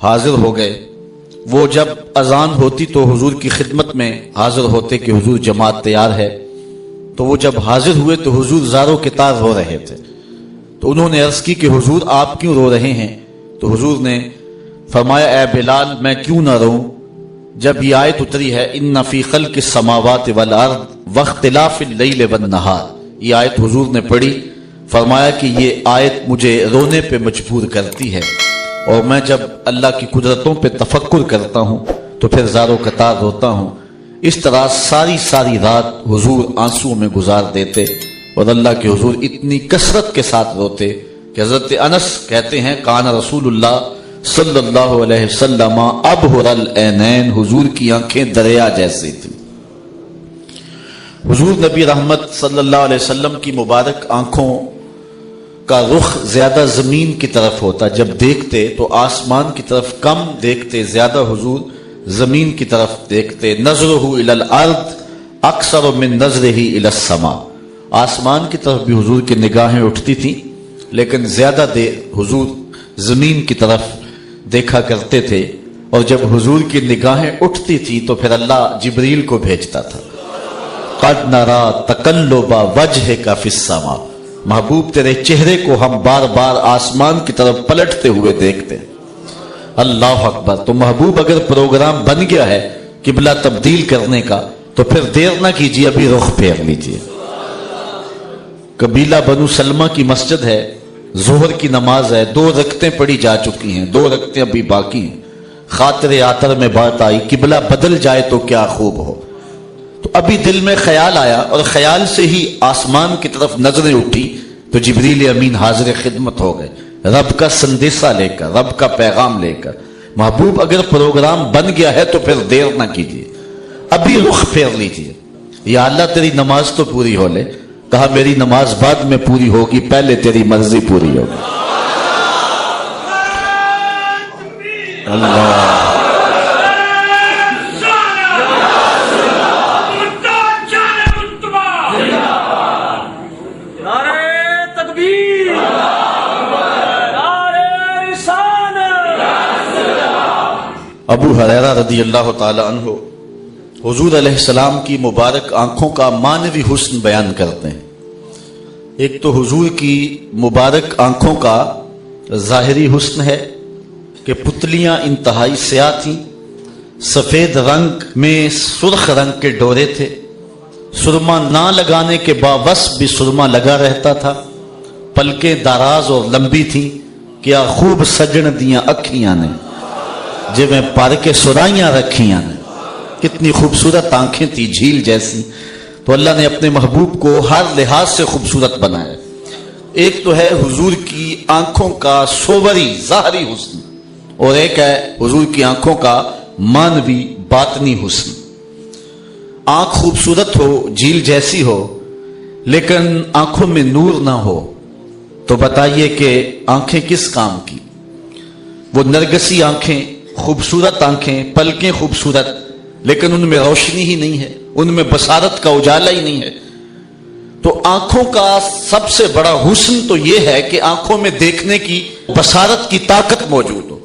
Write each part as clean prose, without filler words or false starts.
حاضر ہو گئے۔ وہ جب اذان ہوتی تو حضور کی خدمت میں حاضر ہوتے کہ حضور جماعت تیار ہے، تو وہ جب حاضر ہوئے تو حضور زاروں کے تار رو رہے تھے۔ تو انہوں نے عرض کی کہ حضور آپ کیوں رو رہے ہیں؟ تو حضور نے فرمایا اے بلال میں کیوں نہ روں جب یہ آیت اتری ہے ان فی خلق السماوات والارض واختلاف اللیل والنہار۔ یہ آیت حضور نے پڑھی، فرمایا کہ یہ آیت مجھے رونے پہ مجبور کرتی ہے، اور میں جب اللہ کی قدرتوں پہ تفکر کرتا ہوں تو پھر زاروں قطار روتا ہوں۔ اس طرح ساری رات حضور آنسوں میں گزار دیتے اور اللہ کے حضور اتنی کثرت کے ساتھ روتے کہ حضرت انس کہتے ہیں کان رسول اللہ صلی اللہ علیہ وسلم ابہر العینین، حضور کی آنکھیں دریا جیسی تھیں۔ حضور نبی رحمت صلی اللہ علیہ وسلم کی مبارک آنکھوں کا رخ زیادہ زمین کی طرف ہوتا، جب دیکھتے تو آسمان کی طرف کم دیکھتے، زیادہ حضور زمین کی طرف دیکھتے۔ نظرہ الی الارض اکثر من نظرہ الی السماء، آسمان کی طرف بھی حضور کی نگاہیں اٹھتی تھیں لیکن زیادہ دیر حضور زمین کی طرف دیکھا کرتے تھے، اور جب حضور کی نگاہیں اٹھتی تھی تو پھر اللہ جبریل کو بھیجتا تھا۔ قد نرا تقلب وجہک فی السماء، محبوب تیرے چہرے کو ہم بار بار آسمان کی طرف پلٹتے ہوئے دیکھتے ہیں۔ اللہ اکبر۔ تو محبوب اگر پروگرام بن گیا ہے قبلہ تبدیل کرنے کا تو پھر دیر نہ کیجیے، ابھی رخ پھیر لیجیے۔ قبیلہ بنو سلمہ کی مسجد ہے، ظہر کی نماز ہے، 2 رکعتیں پڑھی جا چکی ہیں، 2 رکعتیں ابھی باقی ہیں۔ خاطر آتر میں بات آئی قبلہ بدل جائے تو کیا خوب ہو، تو ابھی دل میں خیال آیا اور خیال سے ہی آسمان کی طرف نظریں اٹھی تو جبریل امین حاضر خدمت ہو گئے، رب کا سندیسہ لے کر، رب کا پیغام لے کر۔ محبوب اگر پروگرام بن گیا ہے تو پھر دیر نہ کیجیے، ابھی رخ پھیر لیجیے۔ یا اللہ تیری نماز تو پوری ہو لے، کہا میری نماز بعد میں پوری ہوگی، پہلے تیری مرضی پوری ہوگی۔ اللہ ابو ہریرہ رضی اللہ تعالی عنہ حضور علیہ السلام کی مبارک آنکھوں کا معنوی حسن بیان کرتے ہیں۔ ایک تو حضور کی مبارک آنکھوں کا ظاہری حسن ہے کہ پتلیاں انتہائی سیاہ تھیں، سفید رنگ میں سرخ رنگ کے ڈورے تھے، سرما نہ لگانے کے باوجود بھی سرما لگا رہتا تھا، پلکیں دراز اور لمبی تھیں، کیا خوب سجن دیاں اکھیاں نے جی میں پار کے سرائیاں رکھیاں نے، کتنی خوبصورت آنکھیں تھی جھیل جیسی۔ تو اللہ نے اپنے محبوب کو ہر لحاظ سے خوبصورت بنایا۔ ایک تو ہے حضور کی آنکھوں کا صوری ظاہری حسن، اور ایک ہے حضور کی آنکھوں کا معنوی باطنی حسن۔ آنکھ خوبصورت ہو، جھیل جیسی ہو، لیکن آنکھوں میں نور نہ ہو تو بتائیے کہ آنکھیں کس کام کی؟ وہ نرگسی آنکھیں، خوبصورت آنکھیں، پلکیں خوبصورت، لیکن ان میں روشنی ہی نہیں ہے، ان میں بصارت کا اجالا ہی نہیں ہے۔ تو آنکھوں کا سب سے بڑا حسن تو یہ ہے کہ آنکھوں میں دیکھنے کی بصارت کی طاقت موجود ہو۔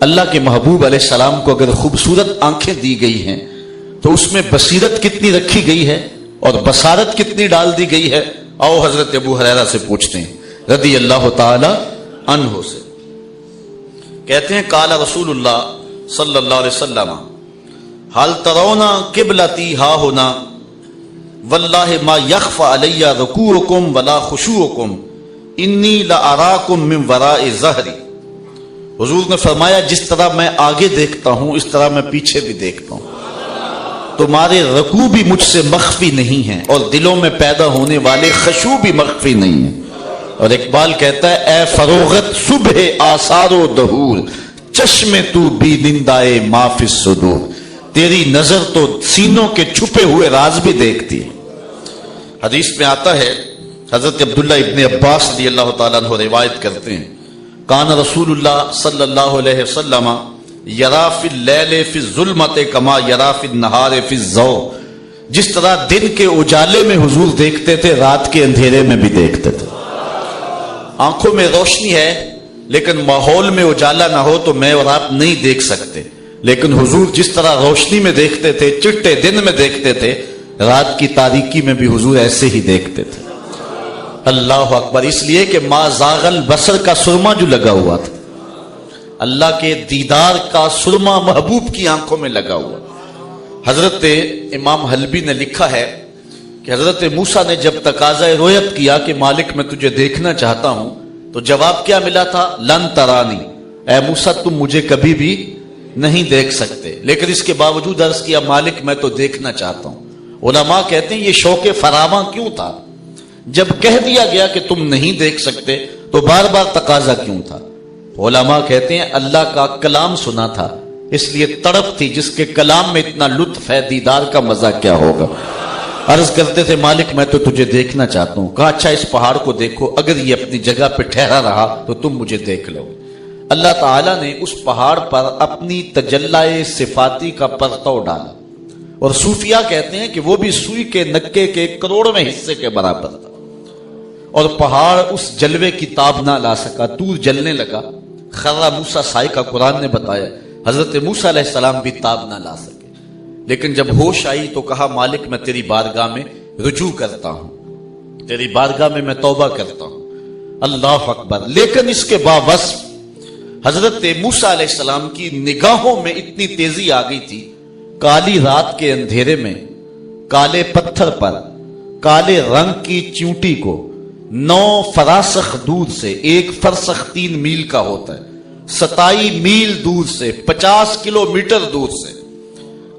اللہ کے محبوب علیہ السلام کو اگر خوبصورت آنکھیں دی گئی ہیں تو اس میں بصیرت کتنی رکھی گئی ہے اور بصارت کتنی ڈال دی گئی ہے۔ آؤ حضرت ابو ہریرہ سے پوچھتے ہیں رضی اللہ تعالی عنہ سے۔ کہتے ہیں قال رسول اللہ صلی اللہ علیہ وسلم حل ترون قبلتی ہا ہونا واللہ ما یخفى علی رکوعکم ولا خشوعکم انی لاراکم من وراء ظہری۔ حضور نے فرمایا جس طرح میں آگے دیکھتا ہوں اس طرح میں پیچھے بھی دیکھتا ہوں، تمہارے رکوع بھی مجھ سے مخفی نہیں ہیں اور دلوں میں پیدا ہونے والے خشوع بھی مخفی نہیں ہیں۔ اور اقبال کہتا ہے اے فروغت صبح آثار و دہور چشم تو بھی نندائے ما فی الصدور، تیری نظر تو سینوں کے چھپے ہوئے راز بھی دیکھتی ہے۔ حدیث میں آتا ہے، حضرت عبداللہ ابن عباس رضی اللہ تعالیٰ عنہ روایت کرتے ہیں کان رسول اللہ صلی اللہ علیہ وسلم یرا فی اللیل فی الظلمت کما یرا فی النہار فی الضوء، جس طرح دن کے اجالے میں حضور دیکھتے تھے رات کے اندھیرے میں بھی دیکھتے تھے۔ آنکھوں میں روشنی ہے لیکن ماحول میں اجالا نہ ہو تو میں اور آپ نہیں دیکھ سکتے، لیکن حضور جس طرح روشنی میں دیکھتے تھے، چٹے دن میں دیکھتے تھے، رات کی تاریکی میں بھی حضور ایسے ہی دیکھتے تھے۔ اللہ اکبر، اس لیے کہ ما زاغ البصر کا سرما جو لگا ہوا تھا، اللہ کے دیدار کا سرما محبوب کی آنکھوں میں لگا ہوا۔ حضرت امام حلبی نے لکھا ہے کہ حضرت موسیٰ نے جب تقاضۂ رؤیت کیا کہ مالک میں تجھے دیکھنا چاہتا ہوں، تو جواب کیا ملا تھا؟ لن ترانی، اے موسیٰ تم مجھے کبھی بھی نہیں دیکھ سکتے، لیکن اس کے باوجود عرض کیا مالک میں تو دیکھنا چاہتا ہوں۔ علماء کہتے ہیں یہ شوق فراواں کیوں تھا؟ جب کہہ دیا گیا کہ تم نہیں دیکھ سکتے تو بار بار تقاضا کیوں تھا؟ علماء کہتے ہیں اللہ کا کلام سنا تھا، اس لیے تڑپ تھی، جس کے کلام میں اتنا لطف ہے، دیدار کا مزہ کیا ہوگا۔ عرض کرتے تھے مالک میں تو تجھے دیکھنا چاہتا ہوں۔ کہا اچھا اس پہاڑ کو دیکھو، اگر یہ اپنی جگہ پہ ٹھہرا رہا تو تم مجھے دیکھ لو۔ اللہ تعالیٰ نے اس پہاڑ پر اپنی تجلی صفاتی کا پرتو ڈالا، اور صوفیاء کہتے ہیں کہ وہ بھی سوئی کے نکے کے 1 کروڑویں حصے کے برابر تھا، اور پہاڑ اس جلوے کی تاب نہ لا سکا، طور جلنے لگا، خرا موسیٰ صائقہ قرآن نے بتایا، حضرت موسیٰ علیہ السلام بھی تاب نہ لا سکے، لیکن جب ہوش آئی تو کہا مالک میں تیری بارگاہ میں رجوع کرتا ہوں، تیری بارگاہ میں میں توبہ کرتا ہوں۔ اللہ اکبر، لیکن اس کے باوصف حضرت موسیٰ علیہ السلام کی نگاہوں میں اتنی تیزی آ گئی تھی، کالی رات کے اندھیرے میں کالے پتھر پر کالے رنگ کی چیونٹی کو 9 فراسخ دور سے، 1 فرسخ 3 میل کا ہوتا ہے، 27 میل دور سے، 50 کلومیٹر دور سے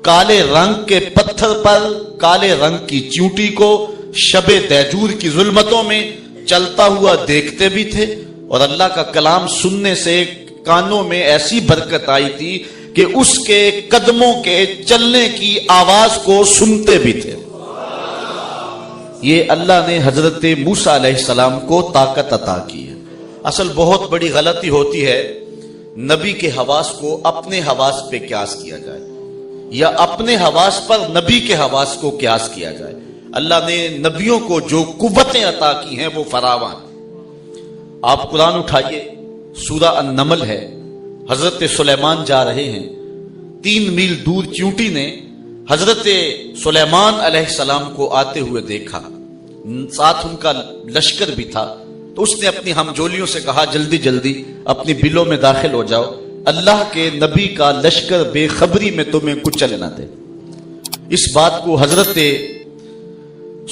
کالے رنگ کے پتھر پر کالے رنگ کی چیونٹی کو شب دیجور کی ظلمتوں میں چلتا ہوا دیکھتے بھی تھے، اور اللہ کا کلام سننے سے کانوں میں ایسی برکت آئی تھی کہ اس کے قدموں کے چلنے کی آواز کو سنتے بھی تھے۔ یہ اللہ نے حضرت موسیٰ علیہ السلام کو طاقت عطا کی ہے۔ اصل بہت بڑی غلطی ہوتی ہے نبی کے حواس کو اپنے حواس پہ قیاس کیا جائے، یا اپنے حواس پر نبی کے حواس کو قیاس کیا جائے۔ اللہ نے نبیوں کو جو قوتیں عطا کی ہیں وہ فراواں ہیں۔ آپ قرآن اٹھائیے، سورہ النمل ہے، حضرت سلیمان جا رہے ہیں، 3 میل دور چیونٹی نے حضرت سلیمان علیہ السلام کو آتے ہوئے دیکھا، ساتھ ان کا لشکر بھی تھا، تو اس نے اپنی ہمجولیوں سے کہا جلدی جلدی اپنی بلوں میں داخل ہو جاؤ، اللہ کے نبی کا لشکر بے خبری میں تمہیں کچل نہ دے۔ اس بات کو حضرت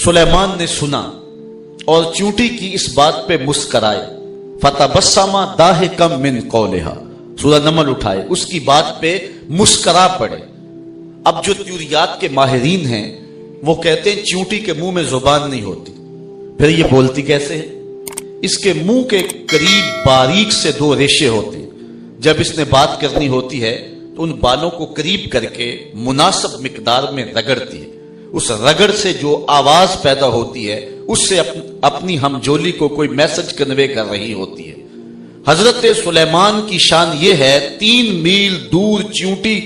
سلیمان نے سنا اور چیونٹی کی اس بات پہ مسکرائے، فتبسم ضاحکا من قولها، سورہ نمل اٹھائے، اس کی بات پہ مسکرا پڑے۔ اب جو تیوریات کے ماہرین ہیں وہ کہتے ہیں چیونٹی کے منہ میں زبان نہیں ہوتی، پھر یہ بولتی کیسے ہے؟ اس کے منہ کے قریب باریک سے 2 ریشے ہوتے ہیں، جب اس نے بات کرنی ہوتی ہے تو ان بالوں کو قریب کر کے مناسب مقدار میں رگڑتی ہے، اس رگڑ سے جو آواز پیدا ہوتی ہے اس سے اپنی ہمجولی کو کوئی میسج کنوے کر رہی ہوتی ہے۔ حضرت سلیمان کی شان یہ ہے، 3 میل دور چیونٹی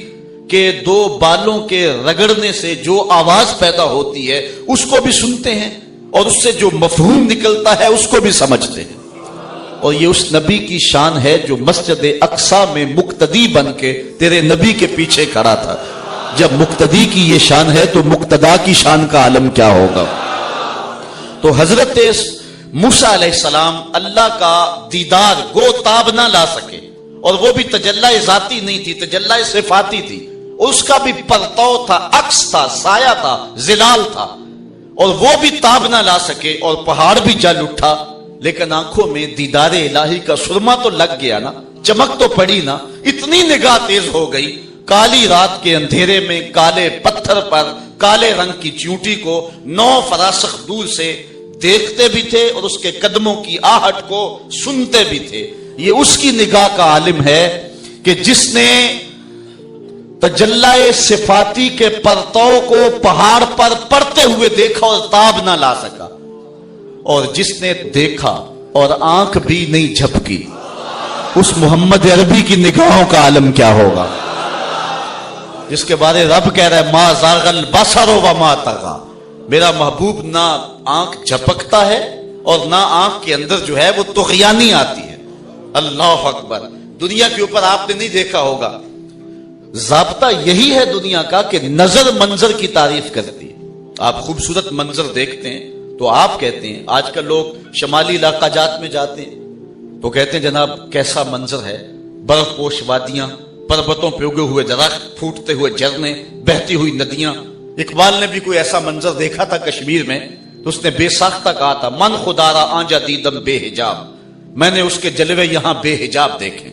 کے 2 بالوں کے رگڑنے سے جو آواز پیدا ہوتی ہے اس کو بھی سنتے ہیں، اور اس سے جو مفہوم نکلتا ہے اس کو بھی سمجھتے ہیں۔ اور یہ اس نبی کی شان ہے جو مسجد اقصی میں مقتدی بن کے تیرے نبی کے پیچھے کھڑا تھا۔ جب مقتدی کی یہ شان ہے تو مقتدا کی شان کا عالم کیا ہوگا؟ تو حضرت موسیٰ علیہ السلام اللہ کا دیدار گو تاب نہ لا سکے، اور وہ بھی تجلی ذاتی نہیں تھی، تجلی صفاتی تھی، اس کا بھی پرتو تھا، عکس تھا، سایہ تھا، ظلال تھا، اور وہ بھی تاب نہ لا سکے، اور پہاڑ بھی جل اٹھا، لیکن آنکھوں میں دیدار الہی کا سرما تو لگ گیا نا، چمک تو پڑی نا، اتنی نگاہ تیز ہو گئی، کالی رات کے اندھیرے میں کالے پتھر پر کالے رنگ کی چیونٹی کو 9 فراسخ دور سے دیکھتے بھی تھے، اور اس کے قدموں کی آہٹ کو سنتے بھی تھے۔ یہ اس کی نگاہ کا عالم ہے کہ جس نے تجلی صفاتی کے پرتو کو پہاڑ پر پڑتے ہوئے دیکھا اور تاب نہ لا سکا، اور جس نے دیکھا اور آنکھ بھی نہیں جھپکی، اس محمد عربی کی نگاہوں کا عالم کیا ہوگا؟ جس کے بارے رب کہہ رہا ہے ما زاغ البصر وما طغى، میرا محبوب نہ آنکھ جھپکتا ہے اور نہ آنکھ کے اندر جو ہے وہ طغیانی آتی ہے۔ اللہ اکبر. دنیا کے اوپر آپ نے نہیں دیکھا ہوگا, ضابطہ یہی ہے دنیا کا کہ نظر منظر کی تعریف کرتی ہے. آپ خوبصورت منظر دیکھتے ہیں تو آپ کہتے ہیں, آج کل لوگ شمالی علاقہ جات میں جاتے ہیں تو کہتے ہیں جناب کیسا منظر ہے, برف پوش وادیاں, پربتوں پہ اگے ہوئے درخت, پھوٹتے ہوئے جھرنے, بہتی ہوئی ندیاں. اقبال نے بھی کوئی ایسا منظر دیکھا تھا کشمیر میں تو اس نے بے ساختہ کہا تھا, من خدا را آنجا دیدم بے حجاب, میں نے اس کے جلوے یہاں بے حجاب دیکھے,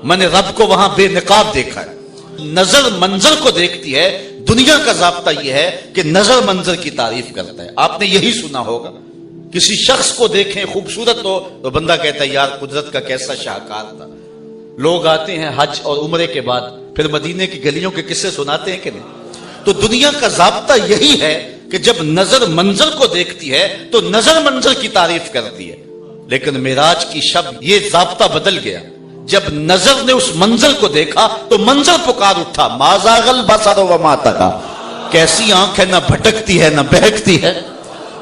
میں نے رب کو وہاں بے نقاب دیکھا ہے. نظر منظر کو دیکھتی ہے. دنیا کا ضابطہ یہ ہے کہ نظر منظر کی تعریف کرتا ہے. آپ نے یہی سنا ہوگا, کسی شخص کو دیکھیں خوبصورت ہو تو بندہ کہتا ہے یار قدرت کا کیسا شاہکار تھا. لوگ آتے ہیں حج اور عمرے کے بعد پھر مدینے کی گلیوں کے قصے سناتے ہیں کہ نہیں. تو دنیا کا ضابطہ یہی ہے کہ جب نظر منظر کو دیکھتی ہے تو نظر منظر کی تعریف کرتی ہے. لیکن معراج کی شب یہ ضابطہ بدل گیا. جب نظر نے اس منظر کو دیکھا تو منظر پکار اٹھا, ما زاغ البصر وما طغى, کیسی آنکھ ہے, نہ بھٹکتی ہے نہ بہکتی ہے.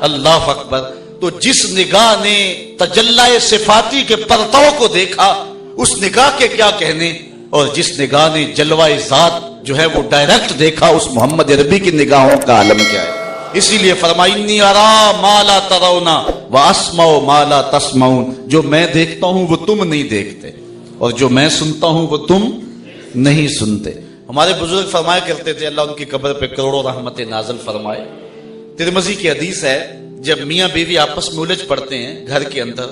اللہ اکبر. تو جس نگاہ نے تجلی صفاتی کے پرتاؤ کو دیکھا اس نگاہ کے کیا کہنے, اور جس نگاہ نے جلوہ ذات جو ہے وہ ڈائریکٹ دیکھا اس محمد عربی کی نگاہوں کا عالم کیا ہے. اسی لیے فرمائی انی ارا ما لا ترون واسمع ما لا تسمعون, جو میں دیکھتا ہوں وہ تم نہیں دیکھتے اور جو میں سنتا ہوں وہ تم نہیں سنتے. ہمارے بزرگ فرمایا کرتے تھے, اللہ ان کی قبر پہ کروڑوں رحمت نازل فرمائے. ترمذی کی حدیث ہے, جب میاں بیوی آپس میں الجھ پڑتے ہیں گھر کے اندر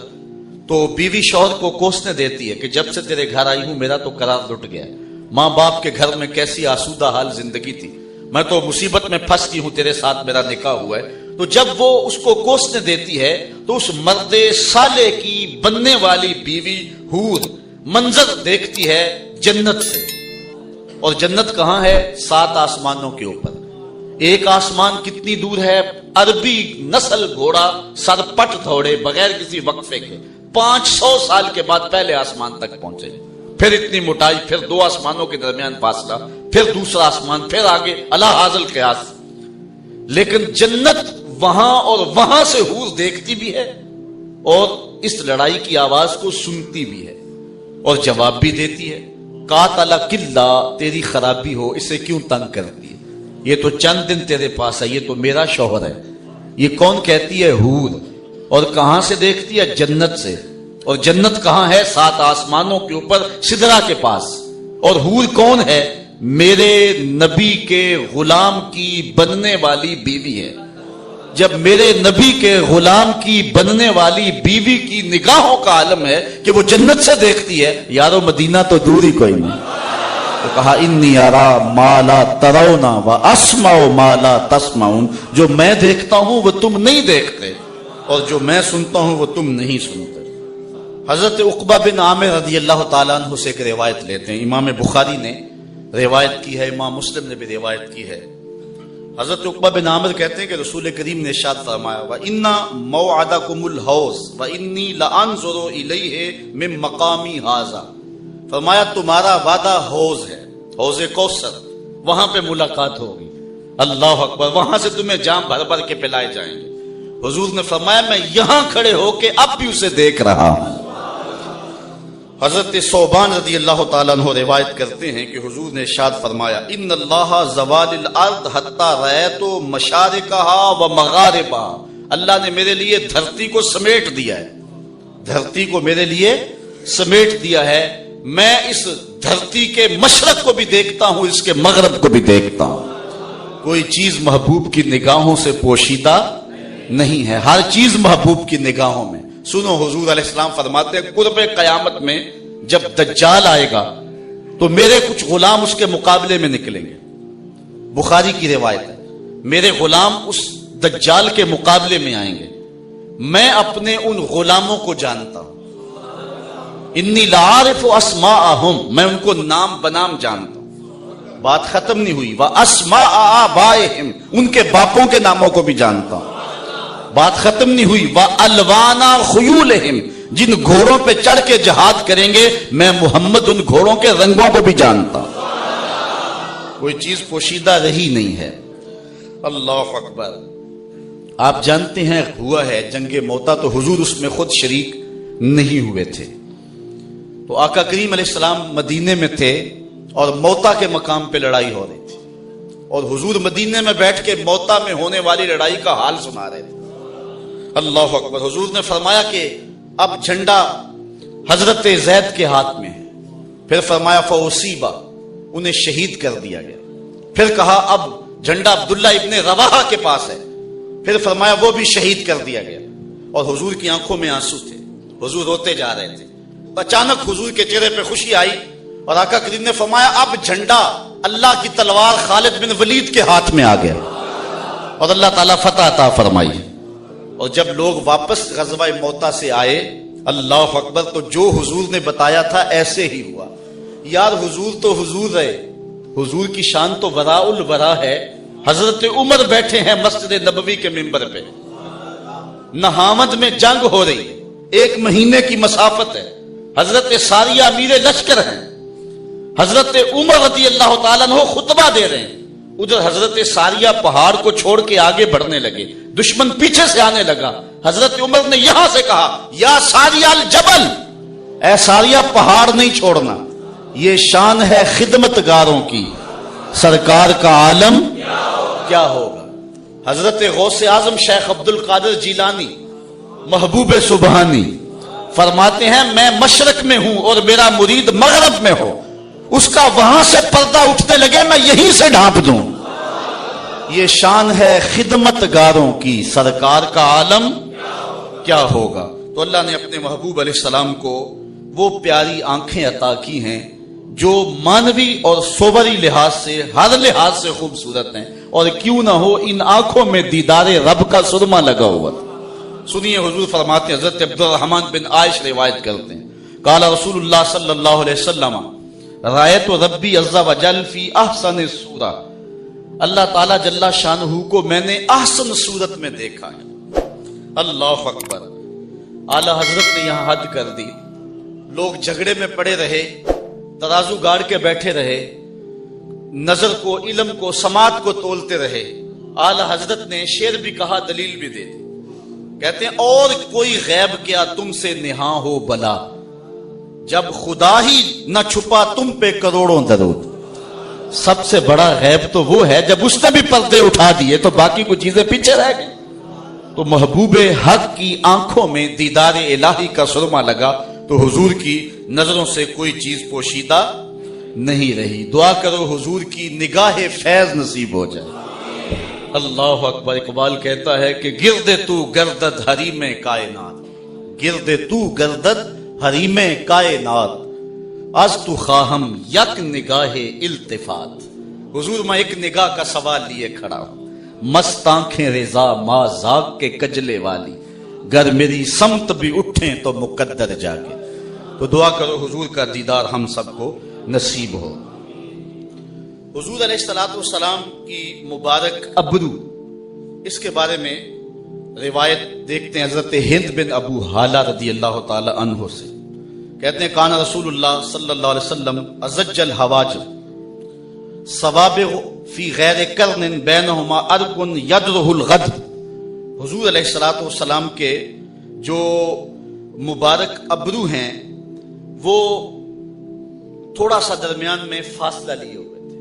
تو بیوی شوہر کو کوسنے دیتی ہے کہ جب سے تیرے گھر آئی ہوں میرا تو قرار لٹ گیا. ماں باپ کے گھر میں کیسی آسودہ حال زندگی تھی, میں تو مصیبت میں پھنس گئی ہوں, تیرے ساتھ میرا نکاح ہوا ہے. تو جب وہ اس کو کوسنے دیتی ہے تو اس مرد صالح کی بننے والی بیوی حور منظر دیکھتی ہے جنت سے. اور جنت کہاں ہے؟ 7 آسمانوں کے اوپر. ایک آسمان کتنی دور ہے؟ عربی نسل گھوڑا سرپٹ دوڑے بغیر کسی وقفے کے 500 سال کے بعد پہلے آسمان تک پہنچے. پھر اتنی موٹائی, پھر 2 آسمانوں کے درمیان فاصلہ, پھر دوسرا آسمان, پھر آگے اللہ حاصل قیاس. لیکن جنت وہاں اور وہاں سے حور دیکھتی بھی ہے اور اس لڑائی کی آواز کو سنتی بھی ہے اور جواب بھی دیتی ہے. قاتل کلا, تیری خرابی ہو, اسے کیوں تنگ کرتی ہے, یہ تو چند دن تیرے پاس ہے, یہ تو میرا شوہر ہے. یہ کون کہتی ہے؟ حور. اور کہاں سے دیکھتی ہے؟ جنت سے. اور جنت کہاں ہے؟ 7 آسمانوں کے اوپر سدرا کے پاس. اور حور کون ہے؟ میرے نبی کے غلام کی بننے والی بیوی ہے. جب میرے نبی کے غلام کی بننے والی بیوی کی نگاہوں کا عالم ہے کہ وہ جنت سے دیکھتی ہے, یارو مدینہ تو دور ہی کوئی نہیں. تو کہا انی ارا ما لا ترون واسمع ما لا تسمعون, جو میں دیکھتا ہوں وہ تم نہیں دیکھتے اور جو میں سنتا ہوں وہ تم نہیں سنتے. حضرت عقبہ بن عامر رضی اللہ تعالیٰ عنہ سے ایک روایت لیتے ہیں. امام بخاری نے روایت کی ہے, امام مسلم نے بھی روایت کی ہے. حضرت عقبہ بن عامر کہتے ہیں کہ رسول کریم نے ارشاد فرمایا, وَإِنَّ مَوْعَدَكُمُ الْحَوْض وَإِنِّي لَأَنظُرُ إِلَيْهِ مِن مَقَامِي هَذَا, فرمایا تمہارا وعدہ حوض ہے, حوض کوثر, وہاں پہ ملاقات ہوگی. اللہ اکبر. وہاں سے تمہیں جام بھر بھر کے پلائے جائیں گے. حضور نے فرمایا میں یہاں کھڑے ہو کے اب بھی اسے دیکھ رہا ہوں. حضرت ثوبان رضی اللہ تعالیٰ عنہ روایت کرتے ہیں کہ حضور نے ارشاد فرمایا, ان اللہ زوال الارض حتی رأیت مشارقها و مغاربها, اللہ نے میرے لیے دھرتی کو سمیٹ دیا ہے, دھرتی کو میرے لیے سمیٹ دیا ہے. میں اس دھرتی کے مشرق کو بھی دیکھتا ہوں, اس کے مغرب کو بھی دیکھتا ہوں. کوئی چیز محبوب کی نگاہوں سے پوشیدہ نہیں ہے, ہر چیز محبوب کی نگاہوں میں. سنو, حضور علیہ السلام فرماتے ہیں قرب قیامت میں جب دجال آئے گا تو میرے کچھ غلام اس کے مقابلے میں نکلیں گے. بخاری کی روایت ہے, میرے غلام اس دجال کے مقابلے میں آئیں گے. میں اپنے ان غلاموں کو جانتا ہوں. انی لعارف اسماءہم, میں ان کو نام بنام جانتا ہوں. بات ختم نہیں ہوئی. واسماء آبائہم, ان کے باپوں کے ناموں کو بھی جانتا ہوں. بات ختم نہیں ہوئی. وَأَلْوَانَ خُيُولِهِمْ, جن گھوڑوں پہ چڑھ کے جہاد کریں گے میں محمد ان گھوڑوں کے رنگوں کو بھی جانتا ہوں. کوئی چیز پوشیدہ رہی نہیں ہے. اللہ اکبر. آپ جانتے ہیں ہوا ہے جنگ موتا, تو حضور اس میں خود شریک نہیں ہوئے تھے. تو آقا کریم علیہ السلام مدینے میں تھے اور موتا کے مقام پہ لڑائی ہو رہی تھی، اور حضور مدینے میں بیٹھ کے موتا میں ہونے والی لڑائی کا حال سنا رہے تھے۔ اللہ اکبر۔ حضور نے فرمایا کہ اب جھنڈا حضرت زید کے ہاتھ میں ہے، پھر فرمایا فوسیبا، انہیں شہید کر دیا گیا، پھر کہا اب جھنڈا عبداللہ ابن رواحہ کے پاس ہے، پھر فرمایا وہ بھی شہید کر دیا گیا، اور حضور کی آنکھوں میں آنسو تھے، حضور روتے جا رہے تھے۔ اچانک حضور کے چہرے پہ خوشی آئی اور آقا کریم نے فرمایا اب جھنڈا اللہ کی تلوار خالد بن ولید کے ہاتھ میں آ گیا، اور اللہ تعالیٰ فتح عطا فرمائی۔ اور جب لوگ واپس غزوہ موتا سے آئے، اللہ اکبر، تو جو حضور نے بتایا تھا ایسے ہی ہوا۔ یار حضور تو حضور رہے، حضور کی شان تو وراء الورا ہے۔ حضرت عمر بیٹھے ہیں مسجد نبوی کے منبر پہ، نہامد میں جنگ ہو رہی ہے، 1 مہینے کی مسافت ہے، حضرت ساریہ امیر لشکر ہیں، حضرت عمر رضی اللہ تعالیٰ عنہ خطبہ دے رہے ہیں، ادھر حضرت ساریہ پہاڑ کو چھوڑ کے آگے بڑھنے لگے، دشمن پیچھے سے آنے لگا، حضرت عمر نے یہاں سے کہا یا ساریہ الجبل، اے ساریہ پہاڑ نہیں چھوڑنا، یہ شان ہے خدمتگاروں کی، سرکار کا عالم کیا ہوگا۔ حضرت غوث اعظم شیخ عبد القادر جیلانی محبوب سبحانی فرماتے ہیں میں مشرق میں ہوں اور میرا مرید مغرب میں ہو، اس کا وہاں سے پردہ اٹھنے لگے میں یہیں سے ڈھانپ دوں، یہ شان ہے خدمتگاروں کی، سرکار کا عالم کیا ہوگا۔ تو اللہ نے اپنے محبوب علیہ السلام کو وہ پیاری آنکھیں عطا کی ہیں جو مانوی اور صوری لحاظ سے ہر لحاظ سے خوبصورت ہیں، اور کیوں نہ ہو ان آنکھوں میں دیدار رب کا سرما لگا ہوا تھا۔ سنیے حضور فرماتے ہیں، حضرت عبد الرحمن بن عائش روایت کرتے ہیں، قال رسول اللہ صلی اللہ علیہ وسلم رأیت ربی عز وجل فی احسن صورہ، اللہ تعالیٰ جل شانہ کو میں نے احسن صورت میں دیکھا ہے۔ اللہ اکبر۔ اعلی حضرت نے یہاں حد کر دی، لوگ جھگڑے میں پڑے رہے، ترازو گاڑ کے بیٹھے رہے، نظر کو، علم کو، سماعت کو تولتے رہے۔ اعلی حضرت نے شعر بھی کہا، دلیل بھی دے دی، کہتے ہیں اور کوئی غیب کیا تم سے نہاں ہو بلا، جب خدا ہی نہ چھپا تم پہ کروڑوں درود۔ سب سے بڑا غیب تو وہ ہے جب اس نے بھی پردے اٹھا دیے تو باقی کچھ چیزیں پیچھے رہ گئی۔ تو محبوب حق کی آنکھوں میں دیدار الہی کا سرما لگا تو حضور کی نظروں سے کوئی چیز پوشیدہ نہیں رہی۔ دعا کرو حضور کی نگاہ فیض نصیب ہو جائے۔ اللہ اکبر۔ اقبال کہتا ہے کہ گرد تو گردد حریم کائنات، گرد تو گردد حریم کائنات، از تو خواہم یک نگاہ التفات۔ حضور میں ایک نگاہ کا سوال لیے کھڑا ہوں، مست آنکھیں رضا ما زاگ کے کجلے والی، گر میری سمت بھی اٹھیں تو مقدر جاگے۔ تو دعا کرو حضور کا دیدار ہم سب کو نصیب ہو۔ حضور علیہ السلام کی مبارک ابرو، اس کے بارے میں روایت دیکھتے ہیں حضرت ہند بن ابو حالہ رضی اللہ تعالی عنہ سے، کہتے ہیں کان رسول اللہ صلی اللہ علیہ وسلم ازج الحواجب سوابغ فی غیر کرن بینہما ارق یدرہ الغدب۔ حضور علیہ السلام کے جو مبارک ابرو ہیں وہ تھوڑا سا درمیان میں فاصلہ لیے ہوئے تھے،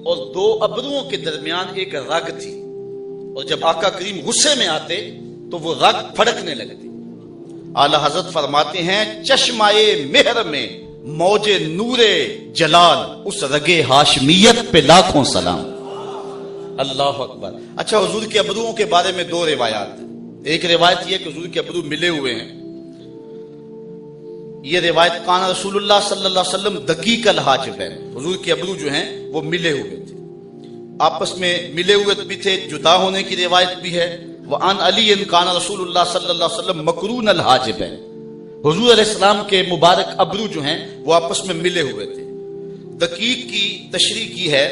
اور 2 ابروؤں کے درمیان ایک رگ تھی، اور جب آقا کریم غصے میں آتے تو وہ رگ پھڑکنے لگتی۔ اعلی حضرت فرماتے ہیں چشمائے مہر میں موج نور جلال، اس رگ ہاشمیت پہ لاکھوں سلام۔ اللہ اکبر۔ اچھا، حضور کے ابروؤں کے بارے میں 2 روایات ہیں۔ ایک روایت یہ کہ حضور کے ابرو ملے ہوئے ہیں، یہ روایت کان رسول اللہ صلی اللہ علیہ وسلم دقیق الحاجبین، حضور کے ابرو جو ہیں وہ ملے ہوئے تھے، آپس میں ملے ہوئے بھی تھے، جدا ہونے کی روایت بھی ہے۔ وعن علی کان رسول اللہ صلی اللہ علیہ وسلم مقرون الحاجبین، حضور علیہ السلام کے مبارک ابرو جو ہیں وہ آپس میں ملے ہوئے تھے۔ دقیق کی تشریح کی ہے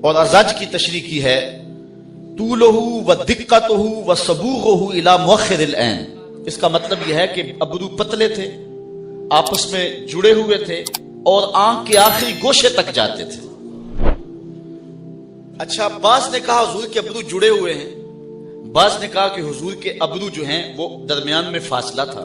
اور ازج کی تشریح کی ہے، طولہ و دقتہ و صبوغہ الی مؤخر العین۔ اس کا مطلب یہ ہے کہ ابرو پتلے تھے، آپس میں جڑے ہوئے تھے اور آنکھ کے آخری گوشے تک جاتے تھے۔ اچھا، بعض نے کہا حضور کے ابرو جڑے ہوئے ہیں، بعض نے کہا کہ حضور کے ابرو جو ہیں وہ درمیان میں فاصلہ تھا۔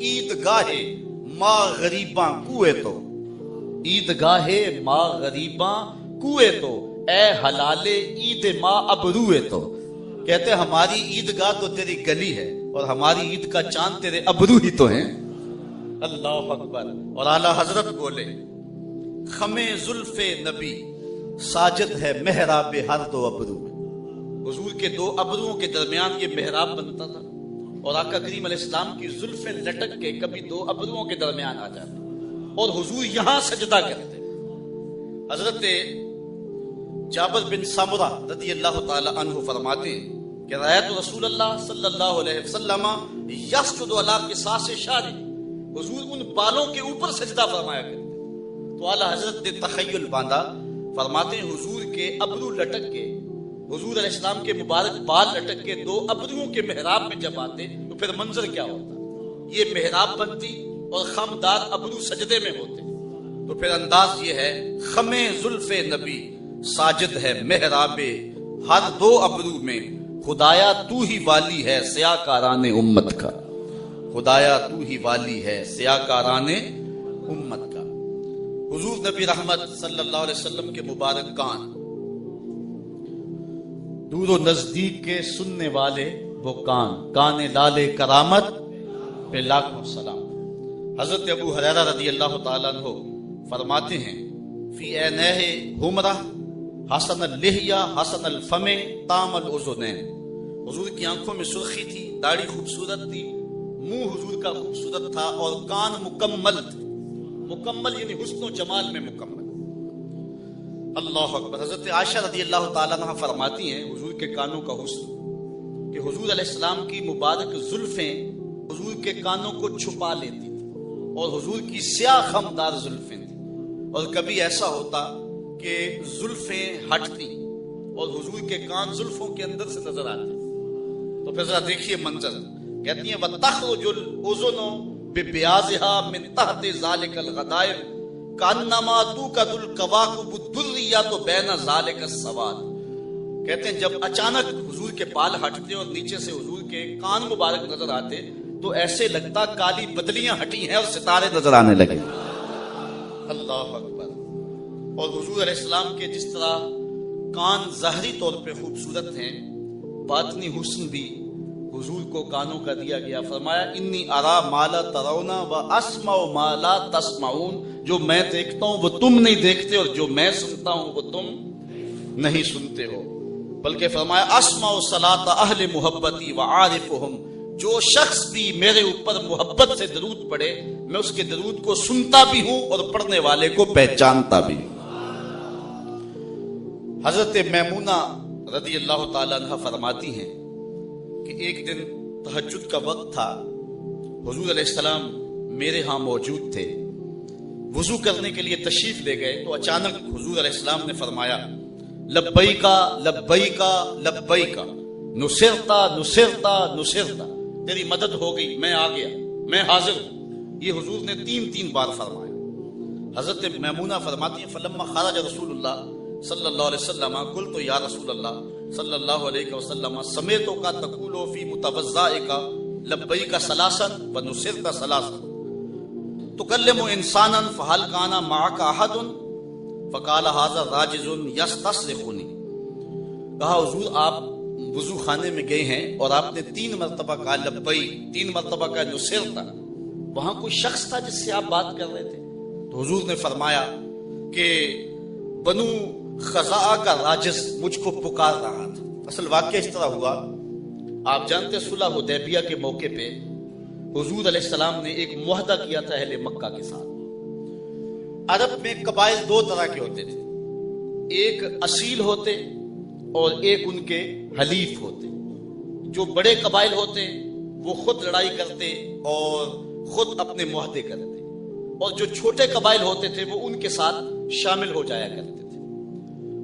عیدگاہ ماں غریباں کوئے تو، عیدگاہ ماں غریباں کوئے تو، اے حلال عید ماں ابروئے تو. کہتے ہماری عیدگاہ تو تیری گلی ہے اور ہماری عید کا چاند تیرے ابرو ہی تو ہیں. اللہ اکبر. اور اعلیٰ حضرت بولے خمِ زلف نبی ساجد ہے محراب ہر دو ابرو میں. حضور کے دو ابروؤں کے درمیان یہ محراب بنتا تھا اور آقا کریم علیہ السلام کی زلفیں لٹک کے کبھی دو ابروؤں کے درمیان آ جاتی اور حضور یہاں سجدہ کرتے. حضرت جابر بن سمرہ رضی اللہ تعالی عنہ فرماتے ہیں کہ رأیت رسول اللہ صلی اللہ علیہ وسلم یسجد علی قصاص شعری، حضور ان بالوں کے اوپر سجدہ فرمایا کرتے. تو اعلیٰ حضرت نے تخیل باندھا، فرماتے ہیں حضور کے ابرو لٹک کے، حضور علیہ السلام کے مبارک بال لٹک کے دو ابروؤں کے محراب میں جب آتے تو پھر منظر کیا ہوتا. یہ محراب بنتی اور خمدار ابرو سجدے میں ہوتے. تو پھر انداز یہ ہے خمِ زلف نبی ساجد ہے محراب ہر دو ابرو میں، خدایا تو ہی والی ہے سیاہ کاران امت کا، خدایا تو ہی والی ہے سیاہ کاران امت کا. حضور نبی رحمت صلی اللہ علیہ وسلم کے مبارک کان، دور و نزدیک کے سننے والے وہ کان، کان لال کرامت پہ لاکھوں سلام. حضرت ابو ہریرہ رضی اللہ تعالیٰ عنہ فرماتے ہیں فی عینیہ حمرہ حسن اللحیہ حسن الفم تام الاذنین. حضور کی آنکھوں میں سرخی تھی، داڑھی خوبصورت تھی، منہ حضور کا خوبصورت تھا اور کان مکمل تھے. مکمل یعنی حسن و جمال میں مکمل. اللہ اکبر. حضرت عائشہ رضی اللہ تعالیٰ عنہ فرماتی ہیں حضور کے کانوں کا حسن کہ حضور علیہ السلام کی مبارک زلفیں حضور کے کانوں کو چھپا لیتی تھی اور حضور کی سیاہ خمدار زلفیں تھیں. اور کبھی ایسا ہوتا کہ زلفیں ہٹتی اور حضور کے کان زلفوں کے اندر سے نظر آتے. تو پھر ذرا دیکھیے منظر. کہتی ہیں وَتَخْرُجُ الْأُذُنُ بِبِيَاضِهَا مِنْ تَحْتِ ذَلِكَ الْغَدَائِرِ كَأَنَّمَا تُوقَدُ الْكَوَاكِبُ الدُّرِّيَّةُ بَيْنَ ذَلِكَ السَّوَادِ. کہتے ہیں جب اچانک حضور کے بال ہٹتے اور نیچے سے حضور کے کان مبارک نظر آتے تو ایسے لگتا کالی بدلیاں ہٹی ہیں اور ستارے نظر آنے لگے. اللہ اکبر. اور حضور علیہ السلام کے جس طرح کان ظاہری طور پہ خوبصورت ہیں، باطنی حسن بھی حضور کو کانوں کا دیا گیا. فرمایا انی ارا ما لا ترون و اسمع ما لا تسمعون. جو میں دیکھتا ہوں وہ تم نہیں دیکھتے اور جو میں سنتا ہوں وہ تم نہیں سنتے ہو. بلکہ فرمایا اسمع صلاۃ اہل محبتی و عارفہم. جو شخص بھی میرے اوپر محبت سے درود پڑھے میں اس کے درود کو سنتا بھی ہوں اور پڑھنے والے کو پہچانتا بھی ہوں. حضرت میمونہ رضی اللہ تعالیٰ عنہ فرماتی ہیں کہ ایک دن تہجد کا وقت تھا، حضور علیہ السلام میرے ہاں موجود تھے، وضو کرنے کے لیے تشریف لے گئے تو اچانک حضور علیہ السلام نے فرمایا لبیکا لبیکا لبیکا نصرتا نصرتا نصرتا. تیری مدد ہو گئی، میں آ گیا، میں حاضر ہوں. یہ حضور نے تین بار فرمایا. حضرت میمونہ فرماتی ہیں فلما خرج رسول اللہ صلی اللہ علیہ وسلم قلت یا رسول اللہ صلی اللہ علیہ وسلم سمیتک تقول فی متوضئک لبیک ثلاثا ونصرت ثلاثا تکلم انسانا فهل کان معک احد فقال هذا راجز یستصرخنی. کہا حضور آپ وضو خانے میں گئے ہیں اور آپ نے 3 مرتبہ کہا لبئی، 3 مرتبہ کہا نصرت. وہاں کوئی شخص تھا جس سے آپ بات کر رہے تھے؟ تو حضور نے فرمایا کہ بنو خزاعہ کا راجز مجھ کو پکار رہا تھا. اصل واقعہ اس طرح ہوا، آپ جانتے صلح حدیبیہ کے موقع پہ حضور علیہ السلام نے ایک معاہدہ کیا تھا اہل مکہ کے ساتھ. عرب میں قبائل 2 طرح کے ہوتے تھے، ایک اصیل ہوتے اور ایک ان کے حلیف ہوتے. جو بڑے قبائل ہوتے وہ خود لڑائی کرتے اور خود اپنے معاہدے کرتے، اور جو چھوٹے قبائل ہوتے تھے وہ ان کے ساتھ شامل ہو جایا کرتے تھے.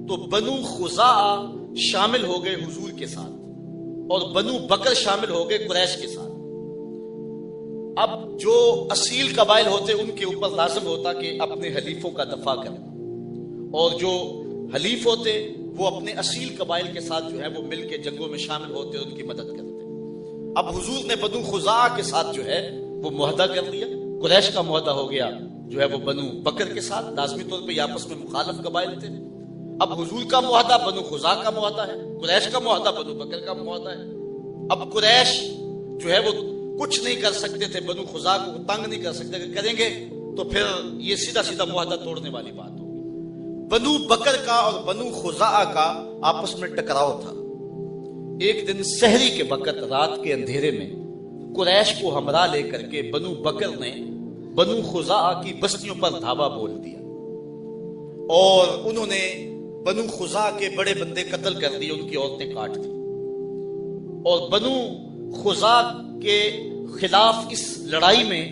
تو بنو خزاعہ شامل ہو گئے حضور کے ساتھ اور بنو بکر شامل ہو گئے قریش کے ساتھ. اب جو اصیل قبائل ہوتے ان کے اوپر لازم ہوتا کہ اپنے حلیفوں کا دفاع کریں، اور جو حلیف ہوتے وہ اپنے اصیل قبائل کے ساتھ جو ہے وہ مل کے جنگوں میں شامل ہوتے اور ان کی مدد کرتے. اب حضور نے بنو خزاعہ کے ساتھ جو ہے وہ معاہدہ کر لیا. قریش کا معاہدہ ہو گیا جو ہے وہ بنو بکر کے ساتھ، لازمی طور پہ یہ آپس میں مخالف قبائل تھے. اب حضور کا معاہدہ بنو خزاع کا معاہدہ ہے، قریش کا معاہدہ بنو بکر کا معاہدہ ہے. اب قریش جو ہے وہ کچھ نہیں کر سکتے تھے، بنو خزاع کو تنگ نہیں کر سکتے، اگر کریں گے تو پھر یہ سیدھا سیدھا معاہدہ توڑنے والی بات ہوگی. بنو بکر کا اور بنو خزاع کا آپس میں ٹکراؤ تھا. ایک دن سحری کے وقت رات کے اندھیرے میں قریش کو ہمراہ لے کر کے بنو بکر نے بنو خزاع کی بستیوں پر دھاوا بول دیا اور انہوں نے بنو خزاع کے بڑے بندے قتل کر دیے، ان کی عورتیں کاٹ دی. اور بنو خزاع کے خلاف اس لڑائی میں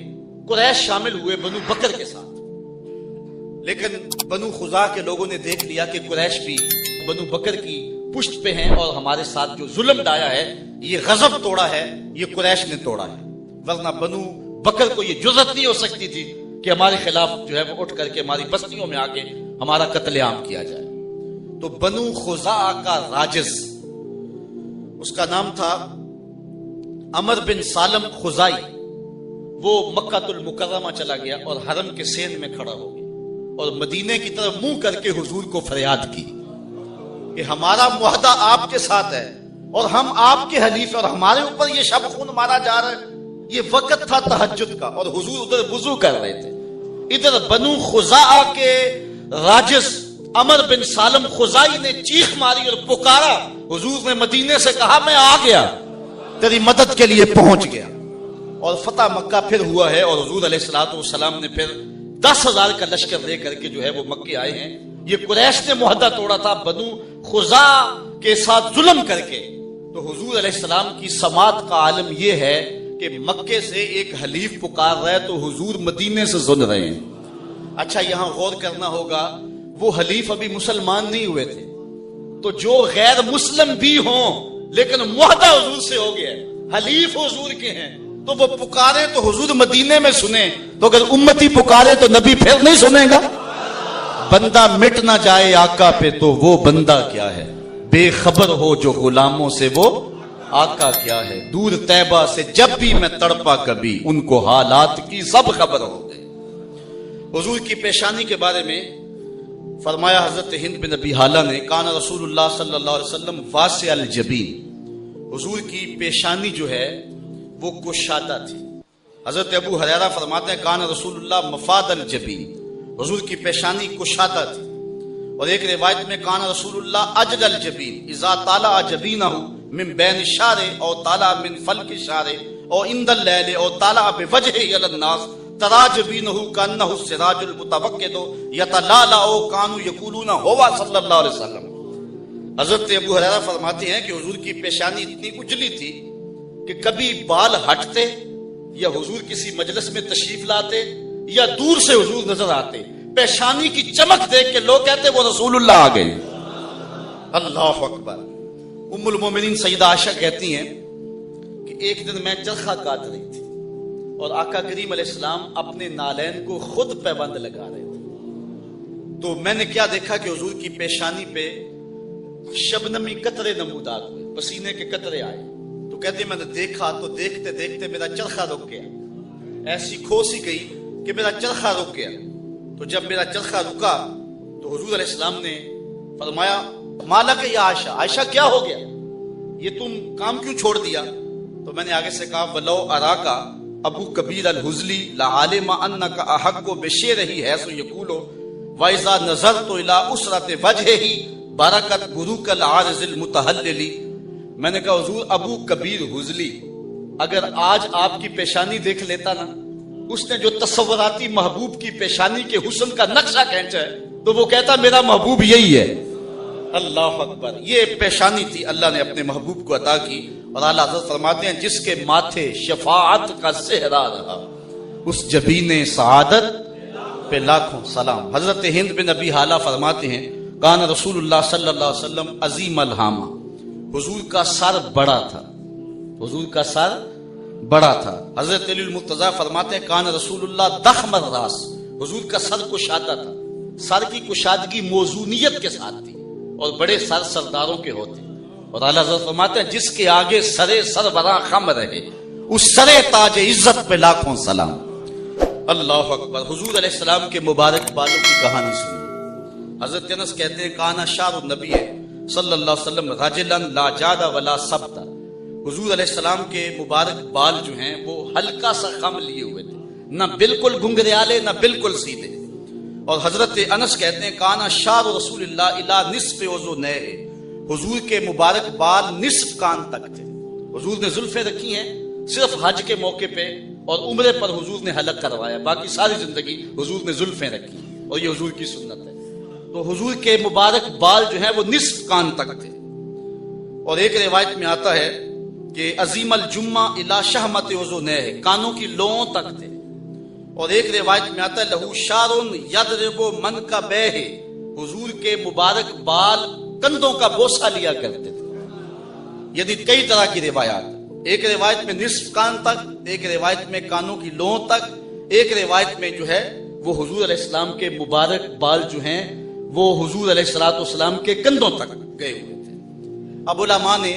قریش شامل ہوئے بنو بکر کے ساتھ. لیکن بنو خزاع کے لوگوں نے دیکھ لیا کہ قریش بھی بنو بکر کی پشت پہ ہیں اور ہمارے ساتھ جو ظلم ڈایا ہے، یہ غضب توڑا ہے، یہ قریش نے توڑا ہے. ورنہ بنو بکر کو یہ جرأت نہیں ہو سکتی تھی کہ ہمارے خلاف جو ہے وہ اٹھ کر کے ہماری بستیوں میں آ کے ہمارا قتل عام کیا جائے. تو بنو خزاع کا راجز، اس کا نام تھا عمر بن سالم خزائی، وہ مکہ المکرمہ چلا گیا اور حرم کے سین میں کھڑا ہو گیا اور مدینے کی طرف منہ کر کے حضور کو فریاد کی کہ ہمارا معاہدہ آپ کے ساتھ ہے اور ہم آپ کے حلیف اور ہمارے اوپر یہ شب خون مارا جا رہا ہے. یہ وقت تھا تہجد کا اور حضور ادھر وضو کر رہے تھے. ادھر بنو خزاع کے راجز عمر بن سالم خزائی نے چیخ ماری اور پکارا. حضور نے مدینے سے کہا میں آ گیا، تیری مدد کے لیے پہنچ گیا. اور فتح مکہ پھر ہوا ہے اور حضور علیہ الصلوۃ والسلام نے پھر 10,000 کا لشکر لے کر کے جو ہے وہ مکے آئے ہیں. یہ قریش نے معاہدہ توڑا تھا بنو خزاع کے ساتھ ظلم کر کے. تو حضور علیہ السلام کی سماعت کا عالم یہ ہے کہ مکے سے ایک حلیف پکار رہا ہے تو حضور مدینے سے سن رہے ہیں. اچھا یہاں غور کرنا ہوگا، وہ حلیف ابھی مسلمان نہیں ہوئے تھے، تو جو غیر مسلم بھی ہوں لیکن معاہدہ حضور سے ہو گیا، حلیف حضور کے ہیں، تو وہ پکارے تو حضور مدینے میں سنیں. تو اگر امتی پکارے تو نبی پھر نہیں سنے گا. بندہ مٹ نہ جائے آقا پہ تو وہ بندہ کیا ہے، بے خبر ہو جو غلاموں سے وہ آقا کیا ہے. دور طیبہ سے جب بھی میں تڑپا کبھی، ان کو حالات کی سب خبر ہو گئے. حضور کی پیشانی کے بارے میں فرمایا حضرت ہند بن ابی حالہ نے، کان رسول اللہ صلی اللہ علیہ وسلم واسع الجبین، حضور کی پیشانی جو ہے وہ کشادہ تھی. حضرت ابو ہریرہ فرماتے ہیں کان رسول اللہ مفاد الجبین، حضور کی پیشانی کشادہ تھی. اور ایک روایت میں کان رسول اللہ اجل الجبین اذا طالع جبینہ من بین الشعر او طالع من فلک الشعر او عند اللیل او طالع بوجهه علی الناس ترى جبینہ کانہ السراج المتوقد یتلالع او کانوا یقولون هو صلی اللہ علیہ وسلم. حضرت ابو ہریرہ فرماتے ہیں کہ حضور کی پیشانی اتنی اجلی تھی کہ کبھی بال ہٹتے یا حضور کسی مجلس میں تشریف لاتے یا دور سے حضور نظر آتے، پیشانی کی چمک دیکھ کے لوگ کہتے وہ رسول اللہ آ گئے. اللہ اکبر. ام المومنین سیدہ عائشہ کہتی ہیں کہ ایک دن میں چرخہ کاٹ رہی تھی اور آقا کریم علیہ السلام اپنے نالین کو خود پیبند لگا رہے تھے. تو میں نے کیا دیکھا کہ حضور کی پیشانی پہ شبنمی قطرے نمودار ہوئے، پسینے کے قطرے آئے. تو کہتے میں نے دیکھا تو دیکھتے دیکھتے میرا چرخہ رک گیا، ایسی کھوسی گئی کہ میرا چرخہ رک گیا. تو جب میرا چرخہ رکا تو حضور علیہ السلام نے فرمایا مالک یا عائشہ، عائشہ کیا ہو گیا، یہ تم کام کیوں چھوڑ دیا؟ تو میں نے آگے سے کہا ولو اراکا ابو کبیر الحزلی لعالم انک احق بشیرہ حیث یقول واذا نظرت الی اسرت وجهہ برکت بروک العارض المتحلل. میں نے کہا حضور ابو کبیر حزلی اگر آج آپ کی پیشانی دیکھ لیتا نا، اس نے جو تصوراتی محبوب کی پیشانی کے حسن کا نقشہ کھینچا ہے تو وہ کہتا میرا محبوب یہی ہے. اللہ اکبر. یہ پیشانی تھی اللہ نے اپنے محبوب کو عطا کی. اور اعلیٰ حضرت فرماتے ہیں جس کے ماتھے شفاعت کا صحرا رہا اس جبین سعادت پہ لاکھوں سلام. حضرت ہند بن ابی حالہ فرماتے ہیں کان رسول اللہ صلی اللہ علیہ وسلم عظیم الہامہ، حضور کا سر بڑا تھا، حضور کا سر بڑا تھا. حضرت علی المرتضیٰ فرماتے ہیں کان رسول اللہ ضخم الراس، حضور کا سر کشادہ تھا. سر کی کشادگی موزونیت کے ساتھ تھی اور بڑے سر سرداروں کے ہوتے. اور اعلیٰ حضرت فرماتے ہیں جس کے آگے سرے سربراہ خم رہے اس سرے تاج عزت پہ لاکھوں سلام۔ اللہ اکبر۔ حضور علیہ السلام کے مبارک بالوں کی کہانی سنی۔ حضرت انس کہتے ہیں کانا شعر النبی صلی اللہ علیہ وسلم رجلا لا جاد ولا سبت۔ حضور علیہ السلام کے مبارک بال جو ہیں وہ ہلکا سا خم لیے ہوئے تھے، نہ بالکل گنگریالے نہ بالکل سیدھے۔ اور حضرت انس کہتے ہیں کانا شعر رسول اللہ الی نصف اذنیہ، حضور کے مبارک بال نصف کان تک تھے۔ حضور نے زلفیں رکھی ہیں صرف حج کے موقع پہ اور عمرے پر حضور نے حلق کروایا، باقی ساری زندگی حضور نے زلفیں رکھی، اور یہ حضور کی سنت ہے۔ تو حضور کے مبارک بال جو ہیں وہ نصف کان تک تھے۔ اور ایک روایت میں آتا ہے کہ عظیم الجمہ الی شہمت اذنیہ، کانوں کی لوؤں تک تھے۔ اور ایک روایت میں آتا ہے لہو شعر یضرب منکبیہ، حضور کے مبارک بال کندھوں کا بوسہ لیا کرتے تھے۔ یعنی کئی طرح کی روایات، ایک روایت میں نصف کان تک، ایک روایت میں کانوں کی لوؤں تک، ایک روایت میں جو ہے وہ حضور علیہ السلام کے مبارک بال جو ہیں وہ حضور علیہ السلام کے کندھوں تک گئے ہوئے تھے۔ اب علماء نے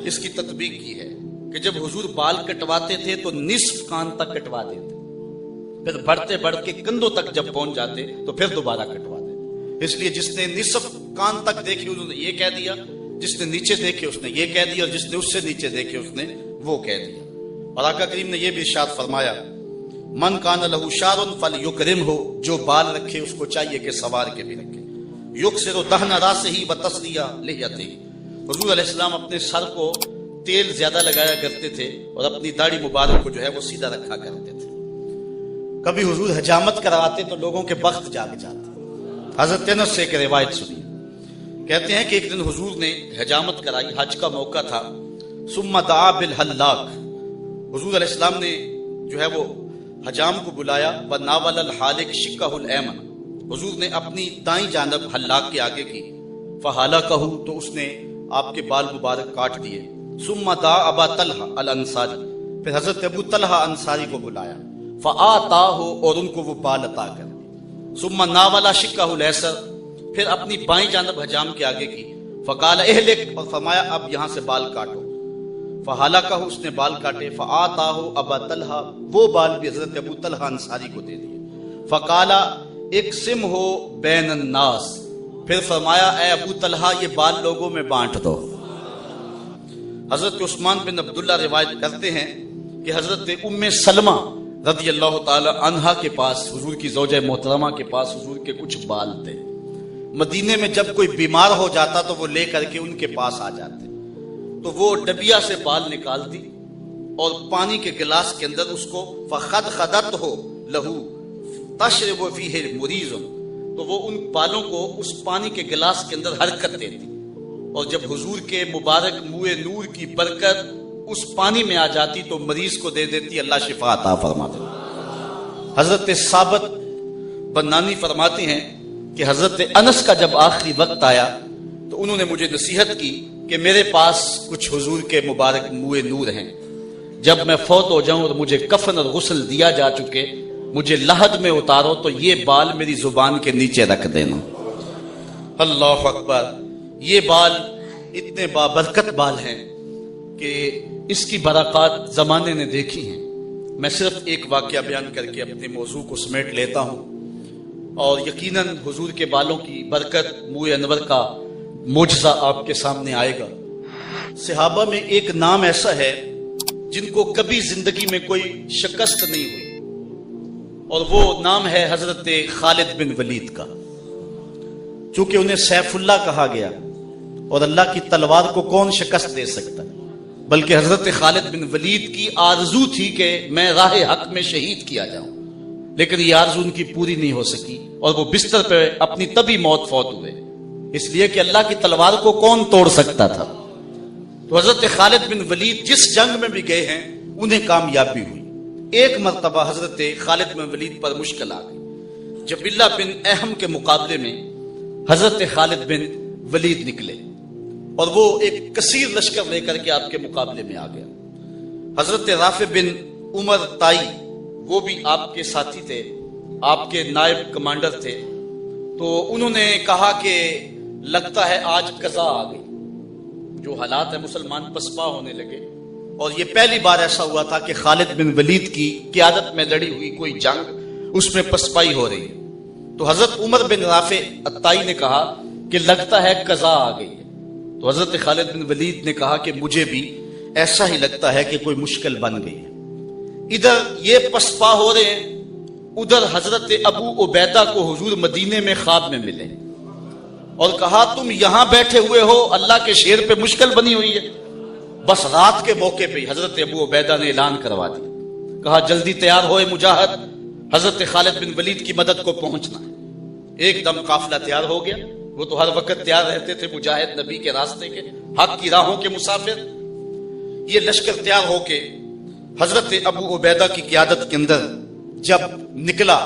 اس کی تطبیق کی ہے کہ جب حضور بال کٹواتے تھے تو نصف کان تک کٹوا دیتے، پھر بڑھتے بڑھ کے کندھوں تک جب پہنچ جاتے تو پھر دوبارہ کٹوا دیتے۔ اس لیے جس نے نصف کان تک دیکھی انہوں نے یہ کہہ دیا، جس نے نیچے دیکھے اس نے یہ کہہ دیا، اور جس نے اس سے نیچے دیکھے اس نے وہ کہہ دیا۔ اور آقا کریم نے یہ بھی ارشاد فرمایا من کان لہ شعر فلیکرمہ، جو بال رکھے اس کو چاہیے کہ سوار کے بھی رکھے۔ یکسر دہن راسہ وتسریہ لحیتہ، حضور علیہ السلام اپنے سر کو تیل زیادہ لگایا کرتے تھے اور اپنی داڑھی مبارک کو جو ہے وہ سیدھا رکھا کرتے تھے۔ کبھی حضور حجامت کرواتے تو لوگوں کے بخت جاگ جاتے۔ حضرت انس سے ایک روایت سنی، کہتے ہیں کہ ایک دن حضور نے حجامت کرائی، حج کا موقع تھا۔ ثم دعا بالحلاق، حضور علیہ السلام نے جو ہے وہ حجام کو بلایا، وناول الحالق شقہ الایمن، حضور نے اپنی دائیں جانب حلاق کے آگے کی، فحلقہ، تو اس نے آپ کے بال مبارک کاٹ دیے۔ ثم دعا ابا طلحہ الانصاری، پھر حضرت ابو طلحہ انصاری کو بلایا، فآتاہ، اور ان کو وہ بال عطا کر دی۔ ثم ناول شقہ الایسر، پھر اپنی بائیں جانب حجام کے آگے کی، فقال اہلک، اور فرمایا اب یہاں سے بال کاٹو۔ فحلقہ، اس نے بال کاٹے، فآتاہ ابا طلحہ، وہ بال بھی حضرت ابو طلحہ انصاری کو دے دیے۔ فقال اقسمہ بین الناس، پھر فرمایا اے ابو طلحہ یہ بال لوگوں میں بانٹ دو۔ حضرت عثمان بن عبداللہ روایت کرتے ہیں کہ حضرت ام سلمہ رضی اللہ تعالی عنہا کے پاس، حضور کی زوجہ محترمہ کے پاس حضور کے کچھ بال تھے۔ مدینے میں جب کوئی بیمار ہو جاتا تو وہ لے کر کے ان کے پاس آ جاتے، تو وہ ڈبیا سے بال نکالتی اور پانی کے گلاس کے اندر اس کو فخدخدتہ لہ تشرب فیہ مریض، تو وہ ان بالوں کو اس پانی کے گلاس کے اندر حرکت دیتی، اور جب حضور کے مبارک منہ نور کی برکت اس پانی میں آ جاتی تو مریض کو دے دیتی، اللہ شفا عطا فرماتے۔ حضرت ثابت بنانی فرماتے ہیں کہ حضرت انس کا جب آخری وقت آیا تو انہوں نے مجھے نصیحت کی کہ میرے پاس کچھ حضور کے مبارک منہ نور ہیں، جب میں فوت ہو جاؤں اور مجھے کفن اور غسل دیا جا چکے، مجھے لحد میں اتارو تو یہ بال میری زبان کے نیچے رکھ دینا۔ اللہ اکبر۔ یہ بال اتنے بابرکت بال ہیں کہ اس کی برکات زمانے نے دیکھی ہیں۔ میں صرف ایک واقعہ بیان کر کے اپنے موضوع کو سمیٹ لیتا ہوں، اور یقیناً حضور کے بالوں کی برکت، منہ انور کا معجزہ آپ کے سامنے آئے گا۔ صحابہ میں ایک نام ایسا ہے جن کو کبھی زندگی میں کوئی شکست نہیں ہوئی، اور وہ نام ہے حضرت خالد بن ولید کا۔ چونکہ انہیں سیف اللہ کہا گیا، اور اللہ کی تلوار کو کون شکست دے سکتا ہے، بلکہ حضرت خالد بن ولید کی آرزو تھی کہ میں راہ حق میں شہید کیا جاؤں، لیکن یہ آرزو ان کی پوری نہیں ہو سکی، اور وہ بستر پہ اپنی طبی موت فوت ہوئے، اس لیے کہ اللہ کی تلوار کو کون توڑ سکتا تھا۔ تو حضرت خالد بن ولید جس جنگ میں بھی گئے ہیں انہیں کامیابی ہوئی۔ ایک مرتبہ حضرت خالد بن ولید پر مشکل آ گئی، جبلہ بن اہم کے مقابلے میں حضرت خالد بن ولید نکلے، اور وہ ایک کثیر لشکر لے کر کے آپ کے مقابلے میں آ گیا۔ حضرت رافع بن عمر تائی وہ بھی آپ کے ساتھی تھے، آپ کے نائب کمانڈر تھے، تو انہوں نے کہا کہ لگتا ہے آج قضا آ گئی، جو حالات ہیں مسلمان پسپا ہونے لگے، اور یہ پہلی بار ایسا ہوا تھا کہ خالد بن ولید کی قیادت میں لڑی ہوئی کوئی جنگ اس میں پسپائی ہو رہی ہے. تو حضرت عمر بن رافع الطائی نے کہا کہ لگتا ہے قضا آ گئی ہے. تو حضرت خالد بن ولید نے کہا کہ مجھے بھی ایسا ہی لگتا ہے کہ کوئی مشکل بن گئی ہے. ادھر یہ پسپا ہو رہے ہیں، ادھر حضرت ابو عبیدہ کو حضور مدینے میں خواب میں ملے اور کہا تم یہاں بیٹھے ہوئے ہو، اللہ کے شیر پہ مشکل بنی ہوئی ہے. بس رات کے موقع پہ حضرت ابو عبیدہ نے اعلان کروا دیا، کہا جلدی تیار ہوئے مجاہد، حضرت خالد بن ولید کی مدد کو پہنچنا ہے. ایک دم قافلہ تیار ہو گیا. وہ تو ہر وقت تیار رہتے تھے، مجاہد نبی کے راستے کے، حق کی راہوں کے مسافر. یہ لشکر تیار ہو کے حضرت ابو عبیدہ کی قیادت کے اندر جب نکلا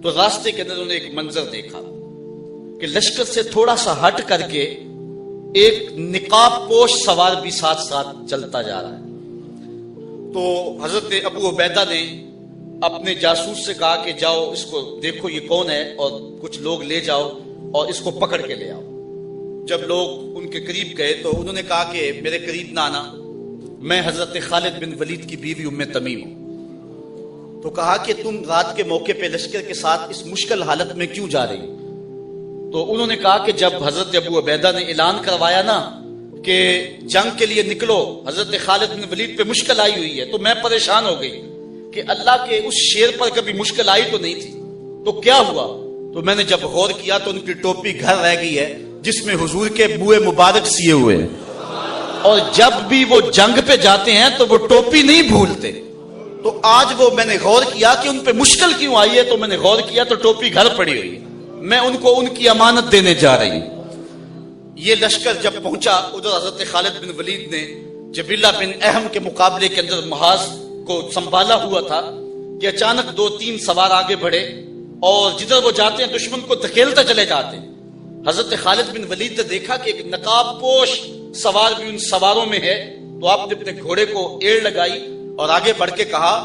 تو راستے کے اندر انہوں نے ایک منظر دیکھا کہ لشکر سے تھوڑا سا ہٹ کر کے ایک نقاب پوش سوار بھی ساتھ ساتھ چلتا جا رہا ہے. تو حضرت ابو عبیدہ نے اپنے جاسوس سے کہا کہ جاؤ اس کو دیکھو یہ کون ہے، اور کچھ لوگ لے جاؤ اور اس کو پکڑ کے لے آؤ. جب لوگ ان کے قریب گئے تو انہوں نے کہا کہ میرے قریب نہ آنا، میں حضرت خالد بن ولید کی بیوی ام تمیم ہوں. تو کہا کہ تم رات کے موقع پہ لشکر کے ساتھ اس مشکل حالت میں کیوں جا رہی؟ تو انہوں نے کہا کہ جب حضرت ابو عبیدہ نے اعلان کروایا نا کہ جنگ کے لیے نکلو، حضرت خالد بن ولید پہ مشکل آئی ہوئی ہے، تو میں پریشان ہو گئی کہ اللہ کے اس شیر پر کبھی مشکل آئی تو نہیں تھی، تو کیا ہوا؟ تو میں نے جب غور کیا تو ان کی ٹوپی گھر رہ گئی ہے جس میں حضور کے بوئے مبارک سیے ہوئے ہیں، اور جب بھی وہ جنگ پہ جاتے ہیں تو وہ ٹوپی نہیں بھولتے. تو آج وہ میں نے غور کیا کہ ان پہ مشکل کیوں آئی ہے، تو میں نے غور کیا تو ٹوپی گھر پڑی ہوئی ہے، میں ان کو ان کی امانت دینے جا رہی ہوں. یہ لشکر جب پہنچا ادھر حضرت خالد بن ولید نے جبیلہ بن اہم کے مقابلے کے اندر محاذ کو سنبھالا ہوا تھا کہ اچانک 2-3 سوار آگے بڑھے اور جدھر وہ جاتے ہیں دشمن کو دھکیلتے چلے جاتے ہیں. حضرت خالد بن ولید نے دیکھا کہ ایک نقاب پوش سوار بھی ان سواروں میں ہے. تو آپ نے اپنے گھوڑے کو ایڑ لگائی اور آگے بڑھ کے کہا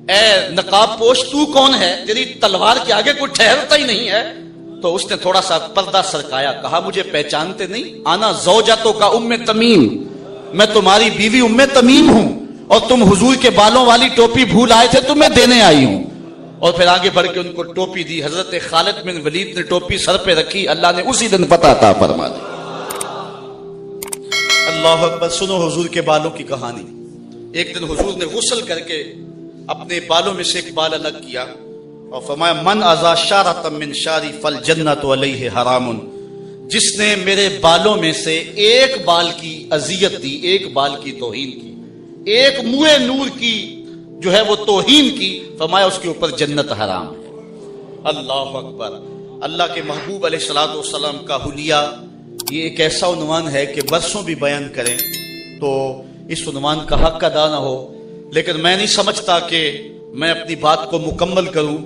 اے نقاب پوش تو کون ہے؟ تیری تلوار کے آگے کوئی ٹھہرتا ہی نہیں ہے. تو اس نے تھوڑا سا پردہ سرکایا، کہا مجھے پہچانتے نہیں؟ آنا زوجتو کا ام تمیم، میں تمہاری بیوی ام تمیم ہوں، اور تم حضور کے بالوں والی ٹوپی بھول آئے تھے، تمہیں دینے آئی ہوں. اور پھر آگے بڑھ کے ان کو ٹوپی دی. حضرت خالد بن ولید نے ٹوپی سر پہ رکھی، اللہ نے اسی دن فتح عطا فرما دی. اللہ اکبر. سنو حضور کے بالوں کی کہانی. ایک دن حضور نے غسل کر کے اپنے بالوں میں سے ایک بال الگ کیا اور فرمایا من ازا شارۃ من شاری فالجنۃ علیہ حرام. جس نے میرے بالوں میں سے ایک بال کی اذیت دی، ایک بال کی توہین کی، ایک موئے نور کی جو ہے وہ توہین کی، فرمایا اس کے اوپر جنت حرام ہے. اللہ اکبر. اللہ کے محبوب علیہ الصلوۃ والسلام کا حلیہ یہ ایک ایسا عنوان ہے کہ برسوں بھی بیان کریں تو اس عنوان کا حق ادا نہ ہو. لیکن میں نہیں سمجھتا کہ میں اپنی بات کو مکمل کروں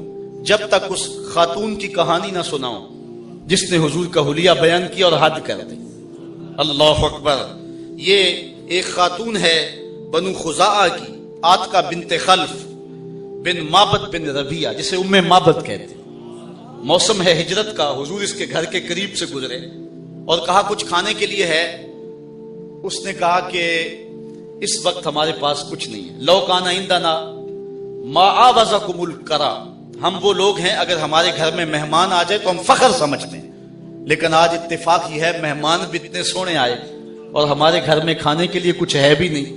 جب تک اس خاتون کی کہانی نہ سناؤں جس نے حضور کا حلیہ بیان کیا اور حد کر دی. اللہ اکبر. یہ ایک خاتون ہے بنو خزاعہ کی، عاتقہ بنت خلف بن مابد بن ربیعہ، جسے ام مابد کہتے ہیں. موسم ہے ہجرت کا، حضور اس کے گھر کے قریب سے گزرے اور کہا کچھ کھانے کے لیے ہے. اس نے کہا کہ اس وقت ہمارے پاس کچھ نہیں ہے. لو کان عندنا ما آوزکم الکرا، ہم وہ لوگ ہیں اگر ہمارے گھر میں مہمان آ جائے تو ہم فخر سمجھتے ہیں، لیکن آج اتفاق یہ ہے مہمان بھی اتنے سونے آئے اور ہمارے گھر میں کھانے کے لیے کچھ ہے بھی نہیں.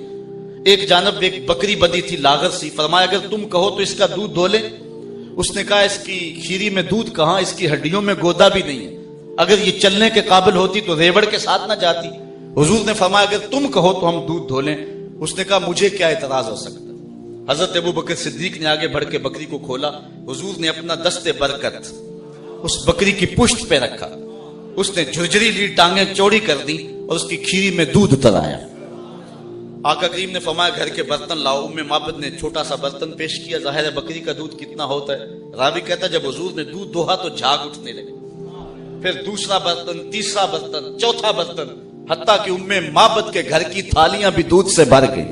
ایک جانب ایک بکری بندھی تھی لاغر سی، فرمایا اگر تم کہو تو اس کا دودھ دھو لیں. اس نے کہا اس کی کھیری میں دودھ کہاں، اس کی ہڈیوں میں گودا بھی نہیں ہے، اگر یہ چلنے کے قابل ہوتی تو ریوڑ کے ساتھ نہ جاتی. حضور نے فرمایا اگر تم کہو تو ہم دودھ دھو لیں. اس نے کہا مجھے کیا اعتراض ہو سکتا. حضرت ابو بکر صدیق نے آگے بڑھ کے بکری کو کھولا. حضور نے اپنا دست برکت اس بکری کی پشت پہ رکھا، اس نے جھرجری لی، ٹانگیں چوڑی کر دی اور اس کی کھیری میں دودھ اتر آیا. آقا کریم نے فرمایا گھر کے برتن لاؤ. ام مابد نے چھوٹا سا برتن پیش کیا. ظاہر ہے بکری کا دودھ کتنا ہوتا ہے. راوی کہتا ہے جب حضور نے دودھ دوہا تو جھاگ اٹھنے لگے. پھر دوسرا برتن، تیسرا برتن، چوتھا برتن، حتیٰ کہ ام مابد کے گھر کی تھالیاں بھی دودھ سے بھر گئی.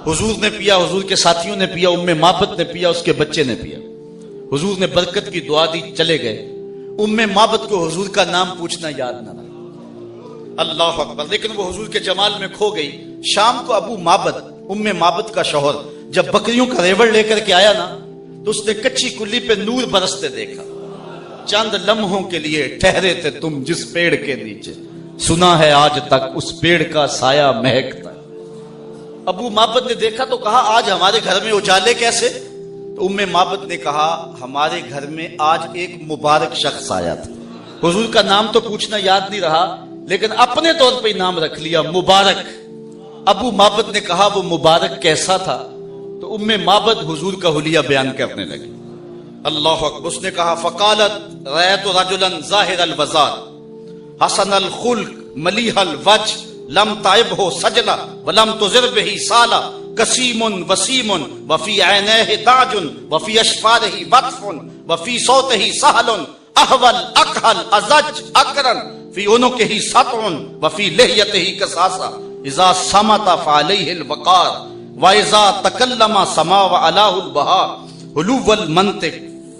حضور نے پیا، حضور کے ساتھیوں نے پیا، ام مابد نے پیا، اس کے بچے نے پیا. حضور نے برکت کی دعا دی، چلے گئے. ام مابد کو حضور کا نام پوچھنا یاد نہ رہا. اللہ اکبر. لیکن وہ حضور کے جمال میں کھو گئی. شام کو ابو معبد ام معبد کا شوہر جب بکریوں کا ریوڑ لے کر کے آیا نا تو اس نے کچی کلی پہ نور برستے دیکھا. چند لمحوں کے لیے ٹھہرے تھے تم جس پیڑ کے نیچے, سنا ہے آج تک اس پیڑ کا سایہ مہکتا. ابو معبد نے دیکھا تو کہا آج ہمارے گھر میں اجالے کیسے؟ تو ام معبد نے کہا ہمارے گھر میں آج ایک مبارک شخص آیا تھا. حضور کا نام تو پوچھنا یاد نہیں رہا لیکن اپنے طور پہ نام رکھ لیا مبارک. ابو معبد نے کہا وہ مبارک کیسا تھا؟ تو ام معبد حضور کا حلیہ بیان کرنے لگی. اللہ اکبر. اس نے کہا فقالت رأیت رجلا ظاہر الوزار حسن الخلق ملیح الوجه لم تعبه سجلا ولم تزر به سالا قسیم وسیم وفی عینیہ داج وفی اشفارہ وطف وفی صوتہ سہل احول اکحل ازج اکرن فی عنقہ سطع وفی لحیتہ کساسا اذا صمت فعلیہ الوقار واذا تکلم سما وعلاه البہاء حلو المنطق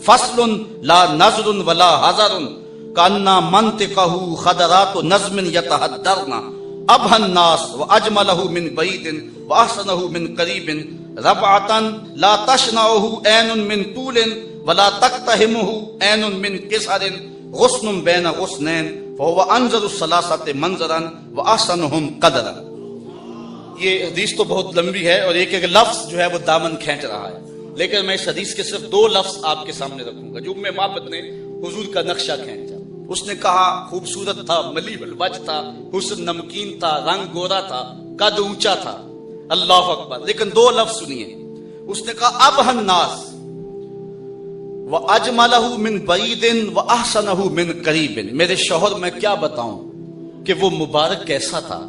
فصل لا نظر ولا حذر کأن منطقہ خضرات نظم یتحدرن ابہى الناس واجملہ من بعید واحسنہ من قریب ربعۃ لا تشنعہ عین من طول ولا تقتحمہ عین من قصر غصن بین غصنین فهو انظر الثلاثۃ منظرا واحسنہم قدرا. یہ حدیث تو بہت لمبی ہے اور ایک ایک لفظ جو ہے وہ دامن کھینچ رہا ہے, لیکن میں اس حدیث کے صرف 2 لفظ آپ کے سامنے رکھوں گا جو ام معبد نے حضور کا نقشہ کھینچا. اس نے کہا خوبصورت تھا, ملیح الوجہ تھا, حسن نمکین تھا, رنگ گورا تھا, قد اونچا تھا. اللہ اکبر. لیکن 2 لفظ سنیے. اس نے کہا ابہى الناس واجملہ من بعید واحسنہ من قریب. میرے شوہر میں کیا بتاؤں کہ وہ مبارک کیسا تھا.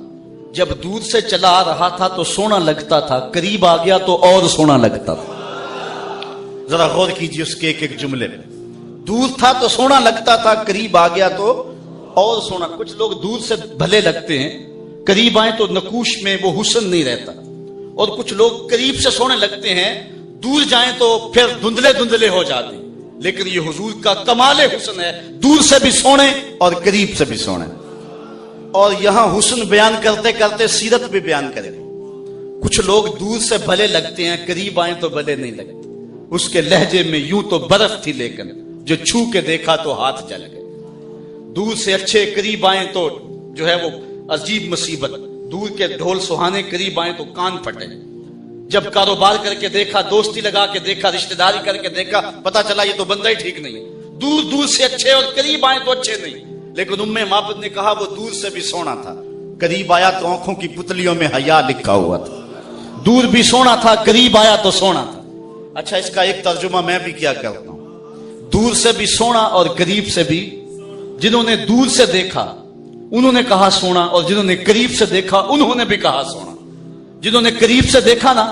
جب دور سے چلا آ رہا تھا تو سونا لگتا تھا, قریب آ گیا تو اور سونا لگتا تھا. ذرا غور کیجیے اس کے ایک ایک جملے میں. دور تھا تو سونا لگتا تھا, قریب آ گیا تو اور سونا. کچھ لوگ دور سے بھلے لگتے ہیں, قریب آئیں تو نقوش میں وہ حسن نہیں رہتا. اور کچھ لوگ قریب سے سونے لگتے ہیں, دور جائیں تو پھر دھندلے دھندلے ہو جاتے. لیکن یہ حضور کا کمال حسن ہے, دور سے بھی سونے اور قریب سے بھی سونے. اور یہاں حسن بیان کرتے کرتے سیرت بھی بیان کریں. کچھ لوگ دور سے بھلے لگتے ہیں, قریب آئیں تو بھلے نہیں لگتے. اس کے لہجے میں یوں تو برف تھی لیکن جو چھو کے دیکھا تو ہاتھ جل گئے. دور سے اچھے, قریب آئیں تو جو ہے وہ عجیب مصیبت. دور کے ڈھول سہانے, قریب آئیں تو کان پھٹے. جب کاروبار کر کے دیکھا, دوستی لگا کے دیکھا, رشتہ داری کر کے دیکھا, پتا چلا یہ تو بندہ ہی ٹھیک نہیں. دور دور سے اچھے اور قریب آئیں تو اچھے نہیں. لیکن ام معبد نے کہا وہ دور سے بھی سونا تھا, قریب آیا تو آنکھوں کی پتلیوں میں حیا لکھا ہوا تھا. دور بھی سونا تھا, قریب آیا تو سونا تھا. اچھا اس کا ایک ترجمہ میں بھی کیا کرتا ہوں. دور سے بھی سونا اور قریب سے بھی. جنہوں نے دور سے دیکھا انہوں نے کہا سونا, اور جنہوں نے قریب سے دیکھا انہوں نے بھی کہا سونا. جنہوں نے قریب سے دیکھا نا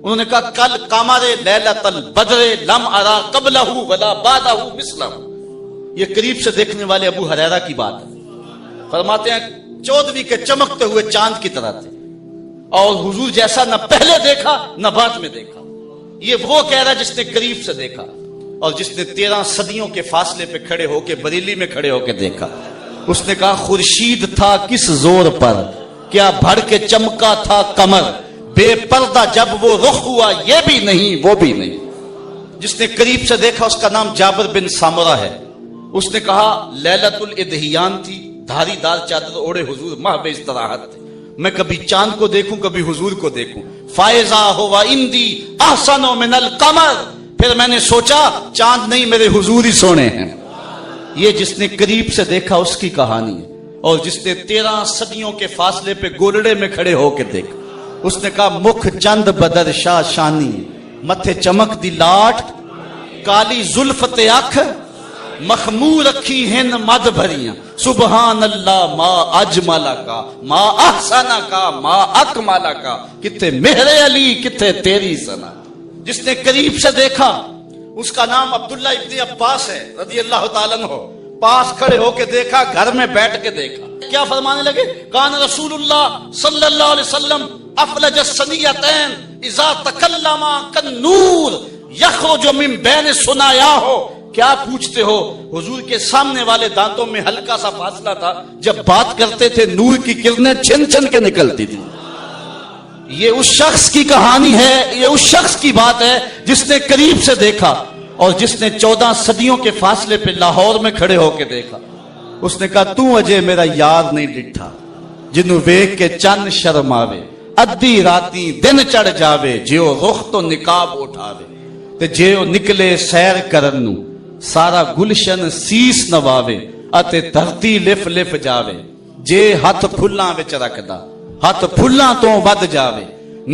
انہوں نے کہا کل قمر لیلۃ البدر لم ارا قبلہ ولا بعدہ مثلہ. یہ قریب سے دیکھنے والے ابو ہریرہ کی بات ہے. فرماتے ہیں 14ویں کے چمکتے ہوئے چاند کی طرح تھے, اور حضور جیسا نہ پہلے دیکھا نہ بعد میں دیکھا. یہ وہ کہہ رہا جس نے قریب سے دیکھا, اور جس نے 13 صدیوں کے فاصلے پہ کھڑے ہو کے بریلی میں کھڑے ہو کے دیکھا. اس نے کہا خورشید تھا کس زور پر, کیا بھڑ کے چمکا تھا قمر, بے پردہ جب وہ رخ ہوا یہ بھی نہیں وہ بھی نہیں. جس نے قریب سے دیکھا اس کا نام جابر بن سامرہ ہے. اس نے کہا لیلۃ الادھیان تھی, دھاری دار چادر اوڑے حضور محو استراحت تھے. میں کبھی چاند کو دیکھوں کبھی حضور کو دیکھوں. فائزہ ہوا اندی احسن من القمر, پھر میں نے سوچا چاند نہیں میرے حضور ہی سونے ہیں. یہ جس نے قریب سے دیکھا اس کی کہانی ہے, اور جس نے 13 صدیوں کے فاصلے پہ گولڑے میں کھڑے ہو کے دیکھا اس نے کہا مکھ چند بدر شاہ شانی, متھے چمک دی لاٹ, کالی زلفت اکھ, مخمور رکھی ہن مد بھریاں. سبحان اللہ ما اجمل کا ما احسن کا ما اکمل کا, کتے مہر علی کتے تیری ثنا. جس نے قریب سے دیکھا اس کا نام عبداللہ ابن عباس ہے رضی اللہ تعالیٰ عنہ. پاس کھڑے ہو کے دیکھا, گھر میں بیٹھ کے دیکھا. کیا فرمانے لگے, کان رسول اللہ صلی اللہ علیہ وسلم افلج الثنیتین اذا تکلم کالنور یخرج من بین ثنایاہ کیا پوچھتے ہو؟ حضور کے سامنے والے دانتوں میں ہلکا سا فاصلہ تھا، جب بات کرتے تھے نور کی کرنیں چھن چھن کے نکلتی تھی۔ یہ اس شخص کی کہانی ہے، یہ اس شخص کی بات ہے جس نے قریب سے دیکھا اور جس نے 14 صدیوں کے فاصلے پہ لاہور میں کھڑے ہو کے دیکھا۔ اس نے کہا تو اجے میرا یار نہیں ڈٹھا، جنوں ویکھ کے چن شرم آوے، ادھی راتی دن چڑھ جاوے، جیو رخ تو نقاب اٹھاوے، تے جیو نکلے سیر کرن نو سارا گلشن سیس نواوے، اتے دھرتی لف لف جاوے، جے ہاتھ پھلاں وچ رکھدا ہاتھ پھلاں تو ود جاوے،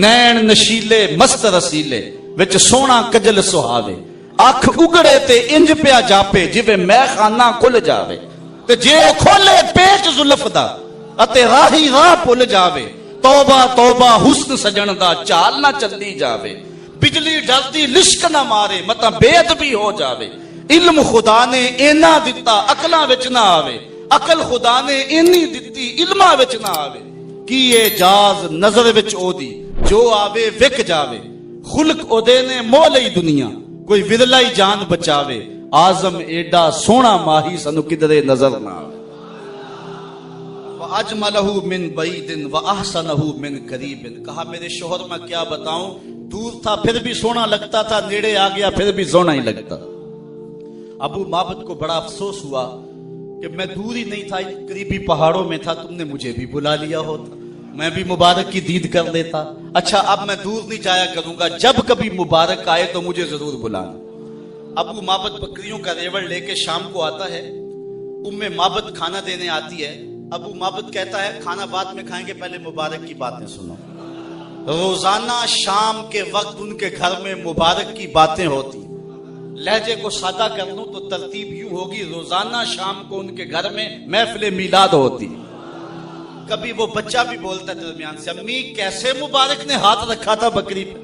نین نشیلے مست رسیلے وچ سونا کجل سہاوے، اکھ اگڑے تے انج پیا جاپے جویں میں خانہ کھل جاوے، تے جے کھولے پیچ زلف دا اتے راہی راہ پل جاوے، توبہ توبہ حسن سجن دا چال نہ چلی جاوے، بجلی ڈردی لشک نہ مارے متا بے ادبی ہو جاوے، علم خدا نے اینا دتا عقلاں وچ نہ آوے، عقل خدا نے اینی دتی علماں وچ نہ آوے، کی اعجاز نظر وچ او دی جو آوے وک جاوے، خلق او دے نے مو لئی دنیا کوئی ودلائی جان بچاوے، آزم ایڈا سونا ماہی سنو کدرے نظر نہ آوے، وَأَجْمَلَهُ مِن بَعِيدٍ وَأَحْسَنَهُ مِن قَرِيبٍ۔ کہا میرے شوہر میں کیا بتاؤں، دور تھا پھر بھی سونا لگتا تھا، نیڑے آ گیا پھر بھی سونا ہی لگتا۔ ابو معبد کو بڑا افسوس ہوا کہ میں دور ہی نہیں تھا، قریبی پہاڑوں میں تھا، تم نے مجھے بھی بلا لیا ہوتا، میں بھی مبارک کی دید کر لیتا۔ اچھا اب میں دور نہیں جایا کروں گا، جب کبھی مبارک آئے تو مجھے ضرور بلانا۔ ابو معبد بکریوں کا ریوڑ لے کے شام کو آتا ہے، معبد کھانا دینے آتی ہے، ابو معبد کہتا ہے کھانا بعد میں کھائیں گے، پہلے مبارک کی باتیں سنو۔ روزانہ شام کے وقت ان کے گھر میں مبارک کی باتیں ہوتی، لہجے کو سادہ کر لوں تو ترتیب یوں ہوگی، روزانہ شام کو ان کے گھر میں محفل میلاد ہوتی، کبھی وہ بچہ بھی بولتا ہے درمیان سے امی کیسے مبارک نے ہاتھ رکھا تھا بکری پہ۔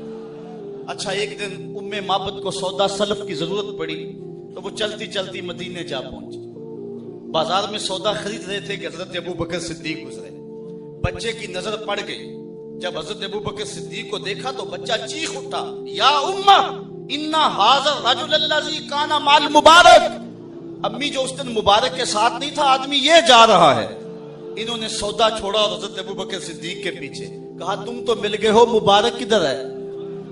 اچھا ایک دن معبد کو سودا سلف کی ضرورت پڑی تو وہ چلتی چلتی مدینے جا پہنچی، بازار میں سودا خرید رہے تھے کہ حضرت ابو بکر صدیق گزرے، بچے کی نظر پڑ گئی، جب حضرت ابو بکر صدیق کو دیکھا تو بچہ چیخ اٹھا، یا امہ انا ھذا الرجل الذی کان مع المبارک، امی جو اس دن مبارک کے ساتھ نہیں تھا آدمی یہ جا رہا ہے۔ انہوں نے سودا چھوڑا اور حضرت ابو بکر صدیق کے پیچھے، کہا تم تو مل گئے ہو، مبارک کدھر ہے؟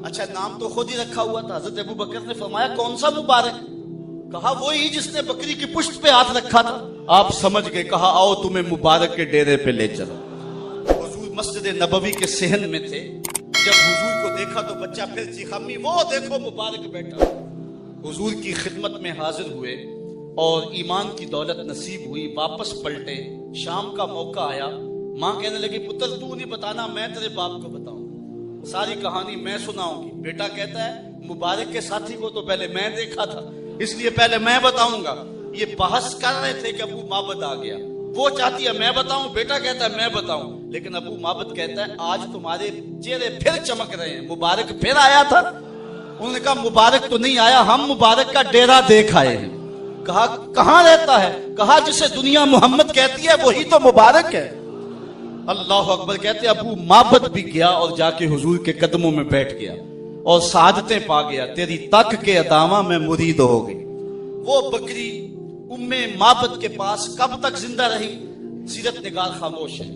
اچھا نام تو خود ہی رکھا ہوا تھا، حضرت ابو بکر نے فرمایا کون سا مبارک؟ کہا وہی جس نے بکری کی پشت پہ ہاتھ رکھا تھا۔ آپ سمجھ گئے، کہا آؤ تمہیں مبارک کے ڈیرے پہ لے چلو۔ حضور مسجد نبوی کے صحن میں تھے، جب حضور کو دیکھا تو بچہ پھر چیخا، امی وہ دیکھو مبارک بیٹا۔ حضور کی خدمت میں حاضر ہوئے اور ایمان کی دولت نصیب ہوئی، واپس پلٹے، شام کا موقع آیا، ماں کہنے لگی پتر تو نہیں بتانا، میں تیرے باپ کو بتاؤں، ساری کہانی میں سناؤں گی۔ بیٹا کہتا ہے مبارک کے ساتھی کو تو پہلے میں دیکھا تھا، اس لیے پہلے میں بتاؤں گا۔ یہ بحث کر رہے تھے کہ ابو معبد آ گیا، وہ چاہتی ہے میں بتاؤں، بیٹا کہتا ہے میں بتاؤں، لیکن ابو معبد کہتا ہے آج تمہارے چہرے پھر چمک رہے ہیں، مبارک پھر آیا تھا؟ انہوں نے کہا مبارک تو نہیں آیا، ہم مبارک کا ڈیرا دیکھ آئے ہیں۔ کہا کہاں رہتا ہے؟ کہا جسے دنیا محمد کہتی ہے وہی تو مبارک ہے۔ اللہ اکبر کہتے ابو معبد بھی گیا اور جا کے حضور کے قدموں میں بیٹھ گیا اور سعادتیں پا گیا، تیری تک کے ادامہ میں مرید ہو گئی۔ وہ بکری معبد کے پاس کب تک زندہ رہی؟ سیرت نگار خاموش ہے،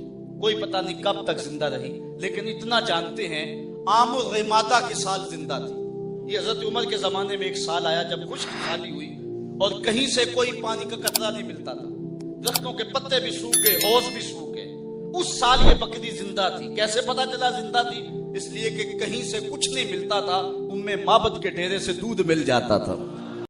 کوئی پتہ نہیں کب تک زندہ رہی، لیکن اتنا جانتے ہیں عام الرمادہ کے سال زندہ تھی۔ یہ حضرت عمر کے زمانے میں ایک سال آیا جب خشک خالی ہوئی اور کہیں سے کوئی پانی کا قطرہ نہیں ملتا تھا، درختوں کے پتے بھی سوکھ گئے، حوض بھی سوکھ گئے، اس سال یہ بکری زندہ تھی۔ کیسے پتا چلا زندہ تھی؟ اس لیے کہ کہیں سے کچھ نہیں ملتا تھا، معبد کے ڈیرے سے دودھ مل جاتا تھا۔